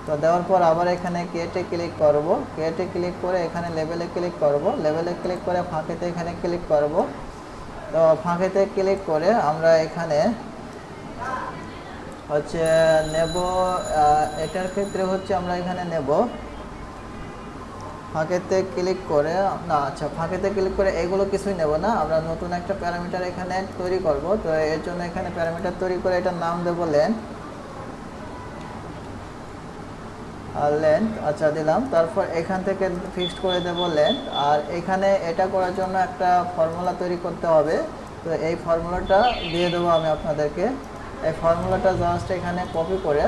তো দেওয়ার পর আবার এখানে ক্রিয়েটে ক্লিক করব। ক্রিয়েটে ক্লিক করে এখানে লেভেলে ক্লিক করব। লেভেলে ক্লিক করে ফাঁকেতে এখানে ক্লিক করব। তো ফাঁকেতে ক্লিক করে আমরা এখানে হচ্ছে নেব, এটার ক্ষেত্রে হচ্ছে আমরা এখানে নেব ফাঁকেতে ক্লিক করে না। আচ্ছা ফাঁকেতে ক্লিক করে এগুলো কিছুই নেব না, আমরা নতুন একটা প্যারামিটার এখানে তৈরি করব। তো এর জন্য এখানে প্যারামিটার তৈরি করে এটার নাম দেব লেন্থ, আর লেন্থ আচ্ছা দিলাম। তারপর এখান থেকে ফিক্সড করে দেব লেন্থ। আর এখানে এটা করার জন্য একটা ফর্মুলা তৈরি করতে হবে। তো এই ফর্মুলাটা দিয়ে দেবো আমি আপনাদেরকে। এই ফর্মুলাটা জাস্ট এখানে কপি করে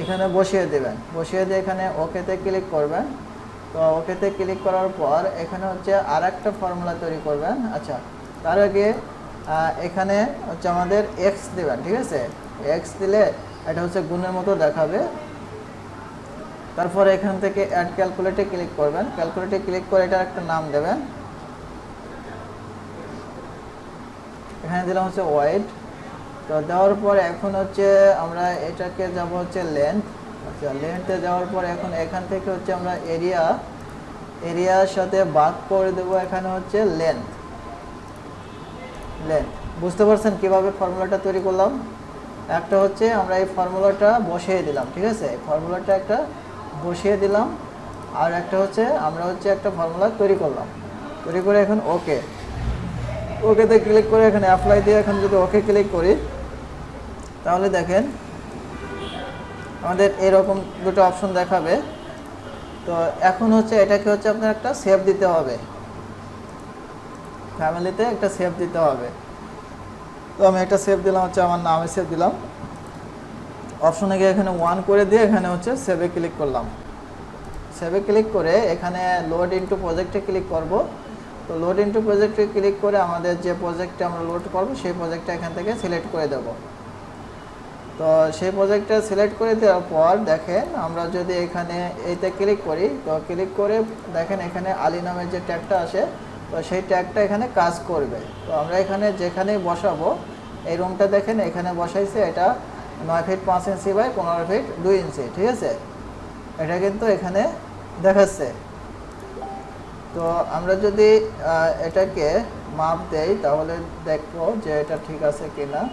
এখানে বসিয়ে দেবেন। বসিয়ে দিয়ে এখানে ওকেতে ক্লিক করবেন। তো ওকেতে ক্লিক করার পর এখানে হচ্ছে আর একটা ফর্মুলা তৈরি করবেন। আচ্ছা তার আগে এখানে হচ্ছে আমাদের এক্স দেবেন, ঠিক আছে। এক্স দিলে এটা হচ্ছে গুণের মতো দেখাবে। তারপর এখান থেকে অ্যাড ক্যালকুলেটে ক্লিক করবেন। ক্যালকুলেটে ক্লিক করে এটার একটা নাম দেবেন। এখানে দিলাম হচ্ছে ওয়াইড। তো দেওয়ার পর এখন হচ্ছে আমরা এটাকে যাব হচ্ছে লেন্থ। আচ্ছা লেন্থে যাওয়ার পর এখন এখান থেকে হচ্ছে আমরা এরিয়ার সাথে ভাগ করে দেবো এখানে হচ্ছে লেন্থ। বুঝতে পারছেন কিভাবে ফর্মুলাটা তৈরি করলাম? একটা হচ্ছে আমরা এই ফর্মুলাটা বসিয়ে দিলাম, ঠিক আছে। এই ফর্মুলাটা একটা বসিয়ে দিলাম। আর একটা হচ্ছে আমরা হচ্ছে একটা ফর্মুলা তৈরি করলাম। তৈরি করে এখন ওকেতে ক্লিক করে এখানে অ্যাপ্লাই দিয়ে এখন যদি ওকে ক্লিক করি তাহলে দেখেন আমাদের এরকম দুটো অপশন দেখাবে। তো এখন হচ্ছে এটাকে হচ্ছে আপনার একটা সেভ দিতে হবে, ফ্যামিলিতে একটা সেভ দিতে হবে। তো আমি একটা সেভ দিলাম, হচ্ছে আমার নামে সেভ দিলাম। অপশনে গিয়ে এখানে 1 করে দিয়ে এখানে হচ্ছে সেভে ক্লিক করলাম। সেভে ক্লিক করে এখানে লোড ইনটু প্রজেক্টে ক্লিক করব। তো লোড ইনটু প্রজেক্টে ক্লিক করে আমাদের যে প্রজেক্টটা আমরা লোড করব সেই প্রজেক্টটা এখান থেকে সিলেক্ট করে দেব। তো সেই প্রজেক্টটা সিলেক্ট করে দেওয়ার পর দেখেন আমরা যদি এখানে এইতে ক্লিক করি, তো ক্লিক করে দেখেন এখানে আলী নামের যে ট্যাগটা আসে, তো সেই ট্যাগটা এখানে কাজ করবে। তো আমরা এখানে যেখানেই বসাবো, এই রুমটা দেখেন এখানে বসাইছে, এটা 9 ফিট 5 ইঞ্চি বাই 15 ফিট 2 ইঞ্চি, ঠিক আছে। এটা কিন্তু এখানে দেখাচ্ছে। তো আমরা যদি এটাকে মাপ দেই তাহলে দেখবো যে এটা ঠিক আছে কিনা।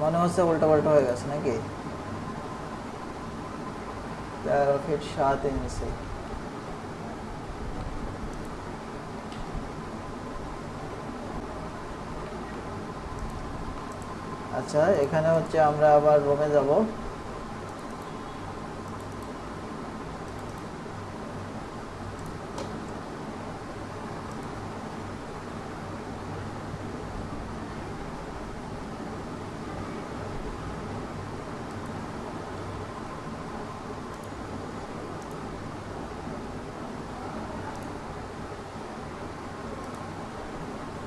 মনে হচ্ছে উল্টাপাল্টা হয়ে গেছে নাকি। 13 ফিট 7 ইঞ্চি। আচ্ছা, এখানে হচ্ছে আমরা আবার রুমে যাব।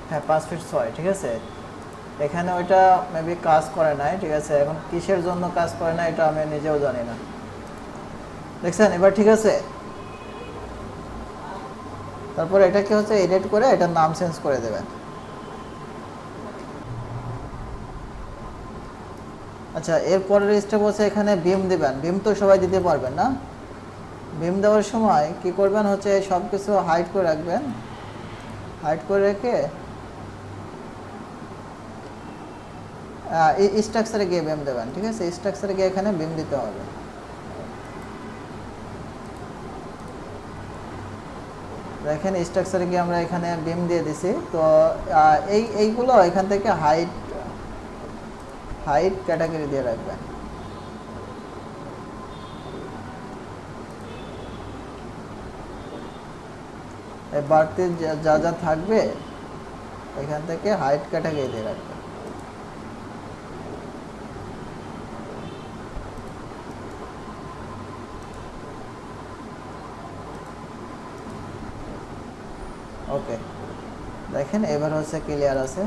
হ্যাঁ, 5 ফিট 6, ঠিক আছে। এখানে ওইটা মেবি কাজ করে নাই, ঠিক আছে। এখন কিসের জন্য কাজ করে না এটা আমি নিজেও জানি না। দেখছেন এবার ঠিক আছে। তারপর এটাকে হচ্ছে এডিট করে এটার নাম চেঞ্জ করে দেবেন। আচ্ছা, এরপরের স্টেপ হচ্ছে এখানে বিম দিবেন। বিম তো সবাই দিতে পারবেন না। বিম দেওয়ার সময় কি করবেন হচ্ছে সব কিছু হাইড করে রাখবেন। হাইড করে রেখে স্ট্রাকচারে গিয়ে বিম দেবেন, ঠিক আছে। স্ট্রাকচারে গিয়ে এখানে বিম দিতে হবে। দেখেন স্ট্রাকচারে গিয়ে আমরা এখানে বিম দিয়ে দিছি। তো এইগুলো এখান থেকে হাইট ক্যাটাগরি দিয়ে রাখবেন। এই বাড়তি যা যা থাকবে এখান থেকে হাইট ক্যাটাগরি দিয়ে রাখবেন। ওকে, দেখেন এবার হচ্ছে ক্লিয়ার আছে।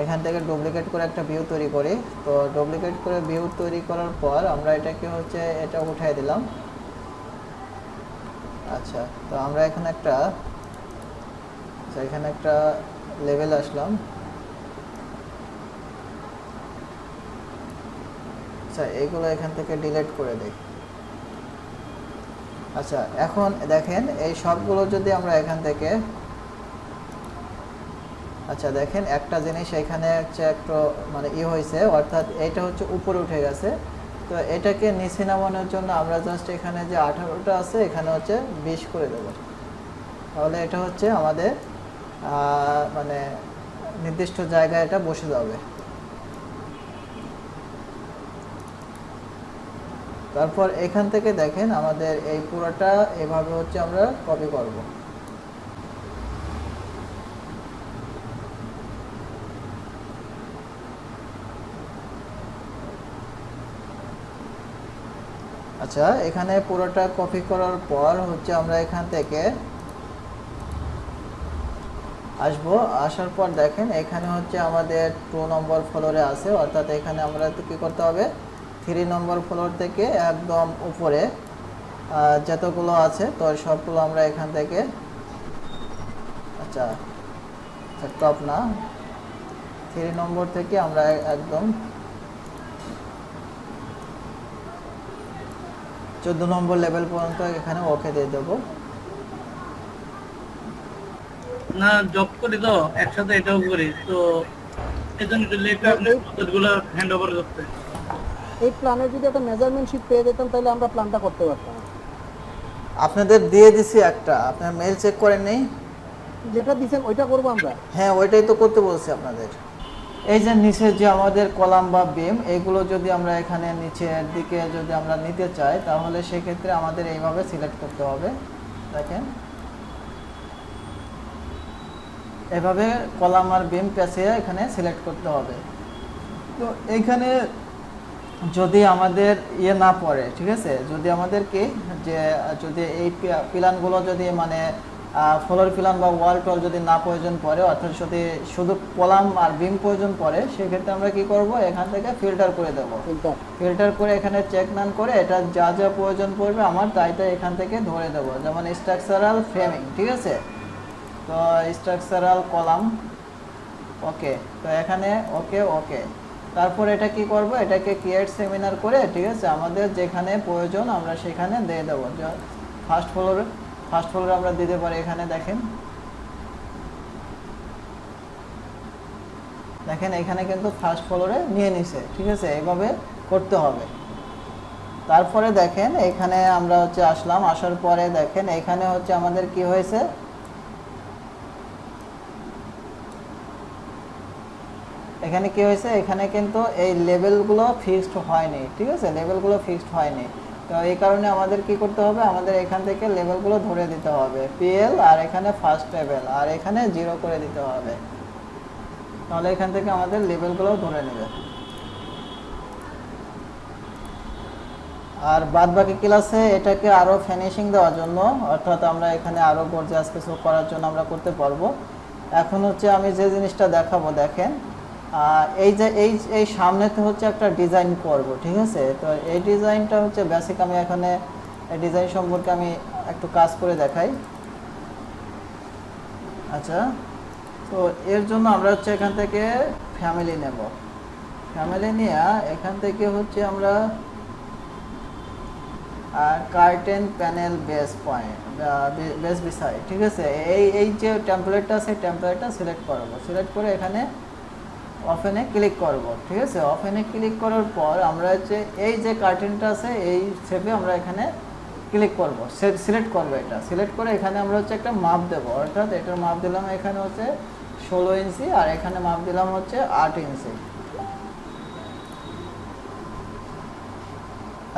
এখান থেকে ডুপ্লিকেট করে একটা ভিউ তৈরি করি। তো ডুপ্লিকেট করে ভিউ তৈরি করার পর আমরা এটাকে হচ্ছে এটা উঠাই দিলাম। আচ্ছা, তো আমরা এখানে একটা লেভেল আসলাম। আচ্ছা, এইগুলো এখান থেকে ডিলিট করে দিই। আচ্ছা, এখন দেখেন এই সবগুলো যদি আমরা এখান থেকে, আচ্ছা দেখেন একটা জিনিস এখানে হচ্ছে একটু মানে হয়েছে, অর্থাৎ এটা হচ্ছে উপরে উঠে গেছে। তো এটাকে নিচে নামানোর জন্য আমরা জাস্ট এখানে যে 18টা আছে এখানে হচ্ছে 20 করে দেব। তাহলে এটা হচ্ছে আমাদের মানে নির্দিষ্ট জায়গায় এটা বসে যাবে। তারপর এখান থেকে দেখেন আমাদের এই পুরোটা এভাবে হচ্ছে আমরা কপি করব। আচ্ছা, এখানে পুরোটা কপি করার পর হচ্ছে আমরা এখান থেকে আসবো। আসার পর দেখেন এখানে হচ্ছে আমাদের 2 নম্বর ফ্লোরে আছে, অর্থাৎ এখানে আমরা কি করতে হবে 3 নম্বর ফ্লোর থেকে একদম উপরে যতগুলো আছে তো সবগুলো আমরা এখান থেকে, আচ্ছা টপ না, 3 নম্বর থেকে আমরা একদম 14 নম্বর লেভেল পর্যন্ত এখানে ওকে দিয়ে দেবো। না জব করি তো একসাথে এটাও করি, তো এজন্য একটু লেট গুলো হ্যান্ড ওভার করতে। এই প্ল্যানের যদি একটা মেজারমেন্ট শিট পেয়ে যেতাম তাহলে আমরা প্ল্যানটা করতে পারতাম। আপনাদের দিয়ে দিছি একটা, আপনার মেল চেক করেন নেই? যেটা দিছেন ওইটা করবো আমরা। হ্যাঁ, ওইটাই তো করতে বলছি আপনাদের। এই যে নিচে যে আমাদের কলাম বা বিম এগুলো যদি আমরা এখানে নিচের দিকে যদি আমরা নিতে চাই তাহলে সেক্ষেত্রে আমাদের এইভাবে সিলেক্ট করতে হবে। দেখেন এভাবে কলাম আর বিম পেঁচিয়ে এখানে সিলেক্ট করতে হবে। তো এইখানে যদি আমাদের না পড়ে, ঠিক আছে, যদি আমাদের কি যে যদি এই প্ল্যানগুলো যদি মানে ফ্লোর প্ল্যান বা ওয়াল টল যদি না প্রয়োজন পড়ে, অর্থাৎ যদি শুধু কলাম আর বিম প্রয়োজন পড়ে, সেক্ষেত্রে আমরা কি করব এখান থেকে ফিল্টার করে দেবো। ফিল্টার করে এখানে চেক নান করে এটা যা যা প্রয়োজন পড়বে আমার তাই এখান থেকে ধরে দেবো। যেমন স্ট্রাকচারাল ফ্রেমিং, ঠিক আছে, তো স্ট্রাকচারাল কলাম ওকে, তো এখানে ওকে ওকে। তারপর এটা কি করব, এটাকে ক্রিয়েট সেমিনার করে, ঠিক আছে, আমাদের যেখানে প্রয়োজন আমরা সেখানে দিয়ে দেবো। ফার্স্ট ফ্লোরে আমরা দিতে পারি। এখানে দেখেন এখানে কিন্তু ফার্স্ট ফ্লোরে নিয়ে নিছে, ঠিক আছে, এইভাবে করতে হবে। তারপরে দেখেন এখানে আমরা হচ্ছে আসলাম, আসার পরে দেখেন এখানে হচ্ছে আমাদের কি হয়েছে, এখানে কি হয়েছে, এখানে কিন্তু এই লেভেলগুলো ফিক্সড হয়নি, ঠিক আছে, লেভেলগুলো ফিক্সড হয়নি। তো এই কারণে আমাদের কি করতে হবে, আমাদের এখান থেকে লেভেলগুলো ধরে দিতে হবে, পিএল আর এখানে ফার্স্ট লেভেল আর এখানে 0 করে দিতে হবে, তাহলে এখান থেকে আমাদের লেভেলগুলো ধরে নেবে। আর বাদ বাকি ক্লাসে এটাকে আরো ফিনিশিং দেওয়ার জন্য, অর্থাৎ আমরা এখানে আরো গর্জিয়াস কিছু করার জন্য আমরা করতে পারবো। এখন হচ্ছে আমি যে জিনিসটা দেখাবো, দেখেন এই যে এই সামনেতে হচ্ছে একটা ডিজাইন করব, ঠিক আছে। তো এই ডিজাইনটা হচ্ছে বেসিক, আমি এখানে এই ডিজাইন সম্পর্কে আমি একটু কাজ করে দেখাই। আচ্ছা, তো এর জন্য আমরা হচ্ছে এখান থেকে ফ্যামিলি নেব, ফ্যামিলি নিয়ে এখান থেকে হচ্ছে আমরা curtain panel base point base বিষয়, ঠিক আছে, এই যে টেমপ্লেটটা আছে টেমপ্লেটটা সিলেক্ট করব, সিলেক্ট করে এখানে ওপেনে ক্লিক করব, ঠিক আছে। ওপেনে ক্লিক করার পর আমরা হচ্ছে এই যে কার্টেনটা আছে এই শেপে আমরা এখানে ক্লিক করব, সিলেক্ট করব, এটা সিলেক্ট করে এখানে আমরা হচ্ছে একটা মাপ দেব, অর্থাৎ এটার মাপ দিলাম এখানে হচ্ছে 16 ইঞ্চি আর এখানে মাপ দিলাম হচ্ছে 8 ইঞ্চি।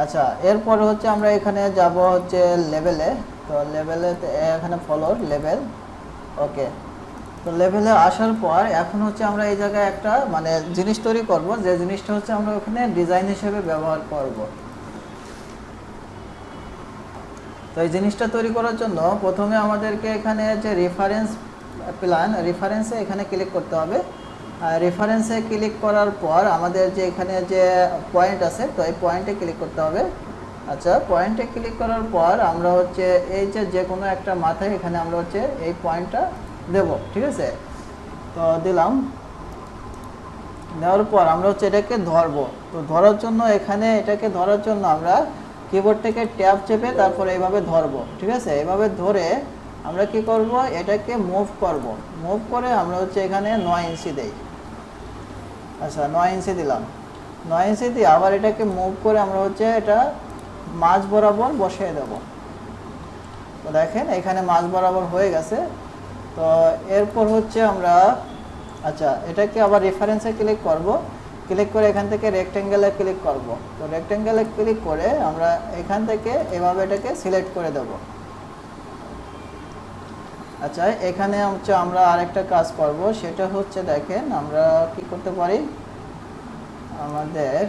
আচ্ছা, এরপরে হচ্ছে আমরা এখানে যাব হচ্ছে লেভেলে, তো লেভেলে এখানে ফলোর লেভেল, ওকে। তো লেভেলে আসার পর এখন হচ্ছে আমরা এই জায়গায় একটা মানে জিনিস তৈরি করব, যে জিনিসটা হচ্ছে আমরা ওখানে ডিজাইন হিসেবে ব্যবহার করব। তো এই জিনিসটা তৈরি করার জন্য প্রথমে আমাদেরকে এখানে যে রেফারেন্স প্ল্যান, রেফারেন্সে এখানে ক্লিক করতে হবে। রেফারেন্সে ক্লিক করার পর আমাদের যে এখানে যে পয়েন্ট আছে, তো এই পয়েন্টে ক্লিক করতে হবে। আচ্ছা, পয়েন্টে ক্লিক করার পর আমরা হচ্ছে এই যে কোনো একটা মাথায় এখানে আমরা হচ্ছে এই পয়েন্টটা দেব, ঠিক আছে। তো দিলাম, দেওয়ার পর আমরা হচ্ছে এটাকে ধরবো। তো ধরার জন্য এখানে এটাকে ধরার জন্য আমরা কিবোর্ড থেকে ট্যাব চেপে তারপর এইভাবে ধরবো, ঠিক আছে। এইভাবে ধরে আমরা কি করব, এটাকে মুভ করব, মুভ করে আমরা হচ্ছে এখানে 9 ইঞ্চি দেই। আচ্ছা, 9 ইঞ্চি দিলাম, 9 ইঞ্চি দিয়ে আবার এটাকে মুভ করে আমরা হচ্ছে এটা মাঝ বরাবর বসিয়ে দেব। তো দেখেন এখানে মাঝ বরাবর হয়ে গেছে। তো এরপর হচ্ছে আমরা আচ্ছা এটাকে আবার রেফারেন্সে ক্লিক করব, ক্লিক করে এখান থেকে রেক্টেঙ্গেলে ক্লিক করব। তো রেক্টেঙ্গেলে ক্লিক করে আমরা এখান থেকে এভাবে এটাকে সিলেক্ট করে দেব। আচ্ছা, এখানে হচ্ছে আমরা আরেকটা কাজ করব, সেটা হচ্ছে দেখেন আমরা কি করতে পারি, আমাদের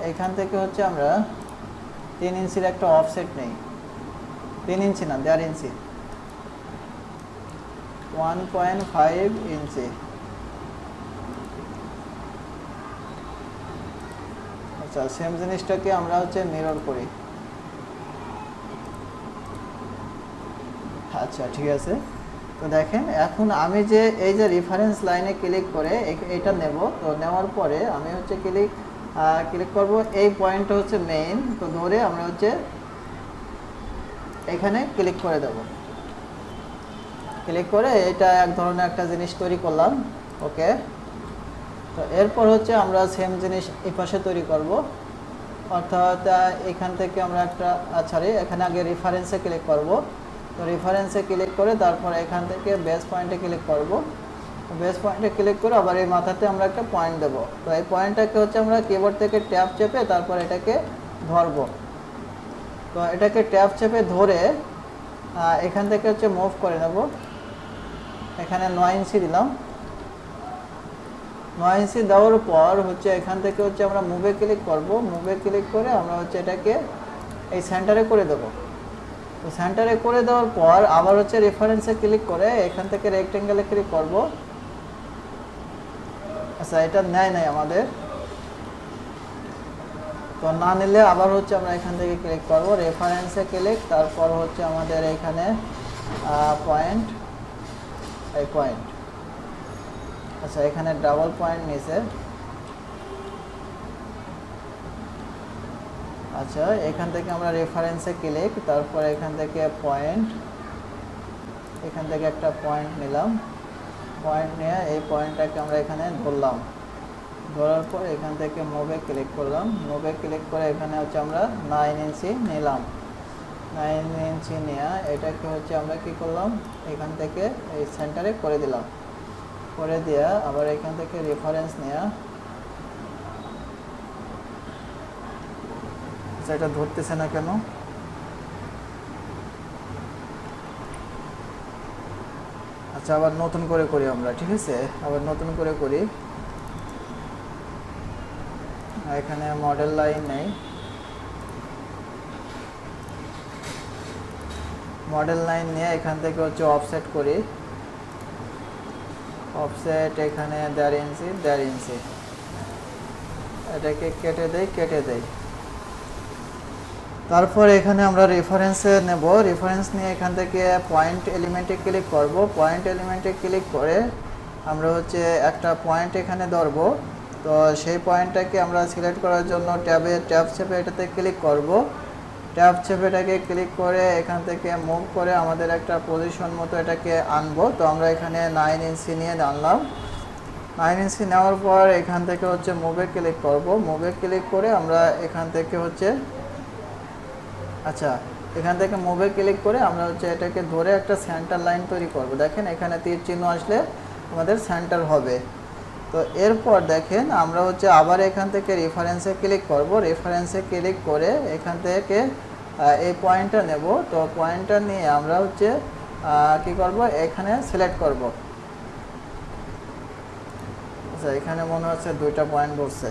এখান থেকে হচ্ছে আমরা 3 ইঞ্চির একটা অফসেট নেই, 3 ইঞ্চি না 1.5 ইঞ্চি, 1.5 ইঞ্চি। আচ্ছা, সেম জিনিসটাকে আমরা হচ্ছে মিরর করি। আচ্ছা, ঠিক আছে। তো দেখেন এখন আমি যে এই যে রেফারেন্স লাইনে ক্লিক করে এটা নেব, তো নেওয়ার পরে আমি হচ্ছে ক্লিক করব, এই পয়েন্টটা হচ্ছে মেইন, তো ধরে আমরা হচ্ছে এখানে ক্লিক করে দেব। ক্লিক করে এটা এক ধরনের একটা জিনিস তৈরি করলাম, ওকে। তো এরপর হচ্ছে আমরা সেম জিনিস এই পাশে তৈরি করব, অর্থাৎ এখান থেকে আমরা একটা সরি এখানে আগে রেফারেন্সে ক্লিক করব। তো রেফারেন্সে ক্লিক করে তারপর এখান থেকে বেস পয়েন্টে ক্লিক করব। বেস পয়েন্টে ক্লিক করে আবার এই মাথাতে আমরা একটা পয়েন্ট দেব। তো এই পয়েন্টটাকে হচ্ছে আমরা কিবোর্ড থেকে ট্যাব চেপে তারপর এটাকে ধরব। তো এটাকে ট্যাব চেপে ধরে এখান থেকে হচ্ছে মুভ করে নেব। এখানে 9 ইঞ্চি দিলাম, 9 ইঞ্চি দেওয়ার পর হচ্ছে এখান থেকে হচ্ছে আমরা মুভে ক্লিক করব। মুভে ক্লিক করে আমরা হচ্ছে এটাকে এই সেন্টারে করে দেব। তো সেন্টারে করে দেওয়ার পর আবার হচ্ছে রেফারেন্সে ক্লিক করে এখান থেকে রেক্টেঙ্গেলে ক্লিক করব। আচ্ছা, এটা নেয় নাই আমাদের, তো না নিলে আবার হচ্ছে আমরা এখান থেকে ক্লিক করব, রেফারেন্সে ক্লিক, তারপর হচ্ছে আমাদের এখানে পয়েন্ট, এই পয়েন্ট। আচ্ছা, এখানে ডাবল পয়েন্ট নিচে। আচ্ছা, এখান থেকে আমরা রেফারেন্সে ক্লিক, তারপর এখান থেকে পয়েন্ট, এখান থেকে একটা পয়েন্ট নিলাম, পয়েন্ট নিয়ে এই পয়েন্টটাকে আমরা এখানে ধরলাম, ধরার পর এখান থেকে মুভে ক্লিক করলাম, মুভে ক্লিক করে এখানে হচ্ছে আমরা 9 ইঞ্চি নিলাম, 9 ইঞ্চি নিয়ে এটাকে হচ্ছে আমরা কি করলাম এখান থেকে এই সেন্টারে করে দিলাম, করে দিয়া আবার এখান থেকে রেফারেন্স নেওয়া, এটা ধরতেছে না কেন, আচ্ছা আবার নতুন করে করি আমরা, ঠিক আছে আবার নতুন করে করি। এখানে মডেল লাইন নেই, মডেল লাইন নিয়ে এখান থেকে হচ্ছে অফসেট করি, অফসেট এখানে 1.5 ইঞ্চি 1.5 ইঞ্চি, এটাকে কেটে দেই। তারপর এখানে আমরা রেফারেন্সে নেব, রেফারেন্স নিয়ে এখান থেকে পয়েন্ট এলিমেন্টে ক্লিক করব, পয়েন্ট এলিমেন্টে ক্লিক করে আমরা হচ্ছে একটা পয়েন্ট এখানে ধরবো। তো সেই পয়েন্টটাকে আমরা সিলেক্ট করার জন্য ট্যাব চেপে এটাতে ক্লিক করব, ট্যাব চেপে এটাকে ক্লিক করে এখান থেকে মুভ করে আমাদের একটা পজিশন মতো এটাকে আনবো। তো আমরা এখানে 9 ইঞ্চি নিয়ে আনলাম, 9 ইঞ্চি নেওয়ার পর এখান থেকে হচ্ছে মুভে ক্লিক করব, মুভে ক্লিক করে আমরা এখান থেকে হচ্ছে আচ্ছা এখান থেকে মুভে ক্লিক করে আমরা হচ্ছে এটাকে ধরে একটা সেন্টার লাইন তৈরি করব। দেখেন এখানে তীর চিহ্ন আসলে আমাদের সেন্টার হবে। তো এরপর দেখেন আমরা হচ্ছে আবার এখান থেকে রেফারেন্সে ক্লিক করব, রেফারেন্সে ক্লিক করে এখান থেকে এই পয়েন্টটা নেব। তো পয়েন্টটা নিয়ে আমরা হচ্ছে কি করব এখানে সিলেক্ট করব। আচ্ছা এখানে মনে হচ্ছে 2টা পয়েন্ট বসছে,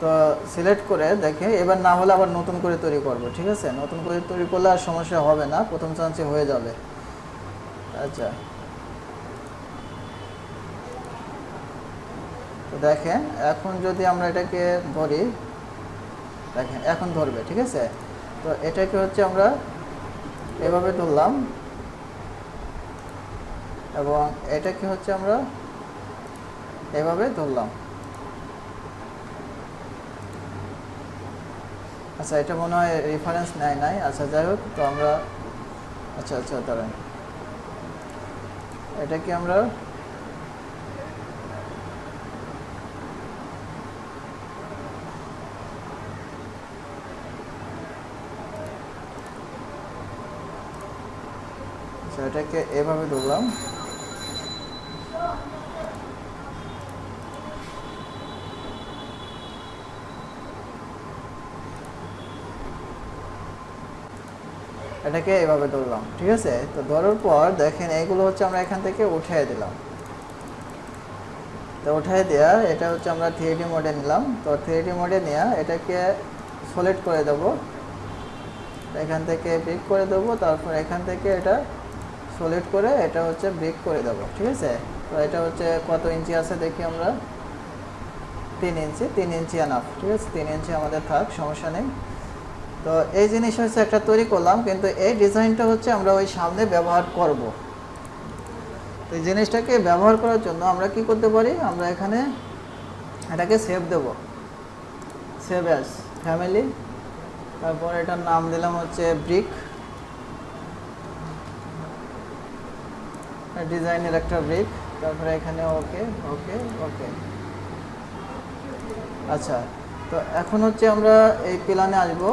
তো সিলেক্ট করে দেখে এবার না হলে আবার নতুন করে তৈরি করব, ঠিক আছে নতুন করে তৈরি করলে আর সমস্যা হবে না, প্রথম চান্সে হয়ে যাবে। আচ্ছা তো দেখেন এখন যদি আমরা এটাকে ধরি, দেখেন এখন ধরবে, ঠিক আছে। তো এটাকে হচ্ছে আমরা এভাবে ধরলাম এবং এটাকে হচ্ছে আমরা এভাবে ধরলাম। আচ্ছা এটা মনে হয় রেফারেন্স নাই, আচ্ছা যাই হোক। তো আমরা আচ্ছা দাঁড়ান, এটাকে আমরা এটাকে এভাবে ধরলাম, এটাকে এভাবে ধরলাম, ঠিক আছে। তো ধরার পর দেখেন এইগুলো হচ্ছে আমরা এখান থেকে উঠিয়ে দিলাম। তো উঠিয়ে দেওয়া এটা হচ্ছে আমরা 3D মোডে নিলাম। তো 3D মোডে নেওয়া এটাকে সলিড করে দেব, এখান থেকে ব্রেক করে দেব, তারপর এখান থেকে এটা সলিড করে এটা হচ্ছে ব্রেক করে দেব, ঠিক আছে। তো এটা হচ্ছে কত ইঞ্চি আছে দেখি আমরা, 3 ইঞ্চি এনাফ, ঠিক আছে 3 ইঞ্চি আমাদের থাক, সমস্যা নেই। তো এই জিনিস হচ্ছে একটা তৈরি করলাম, কিন্তু এই ডিজাইনটা হচ্ছে আমরা ওই সামনে ব্যবহার করব। তো এই জিনিসটাকে ব্যবহার করার জন্য আমরা কি করতে পারি, আমরা এখানে এটাকে সেভ দেব, সেভ অ্যাজ ফ্যামিলি, তারপর এটার নাম দিলাম হচ্ছে ব্রিক, ডিজাইনের একটা ব্রিক, তারপরে এখানে ওকে। আচ্ছা তো এখন হচ্ছে আমরা এই প্ল্যানে আসবো।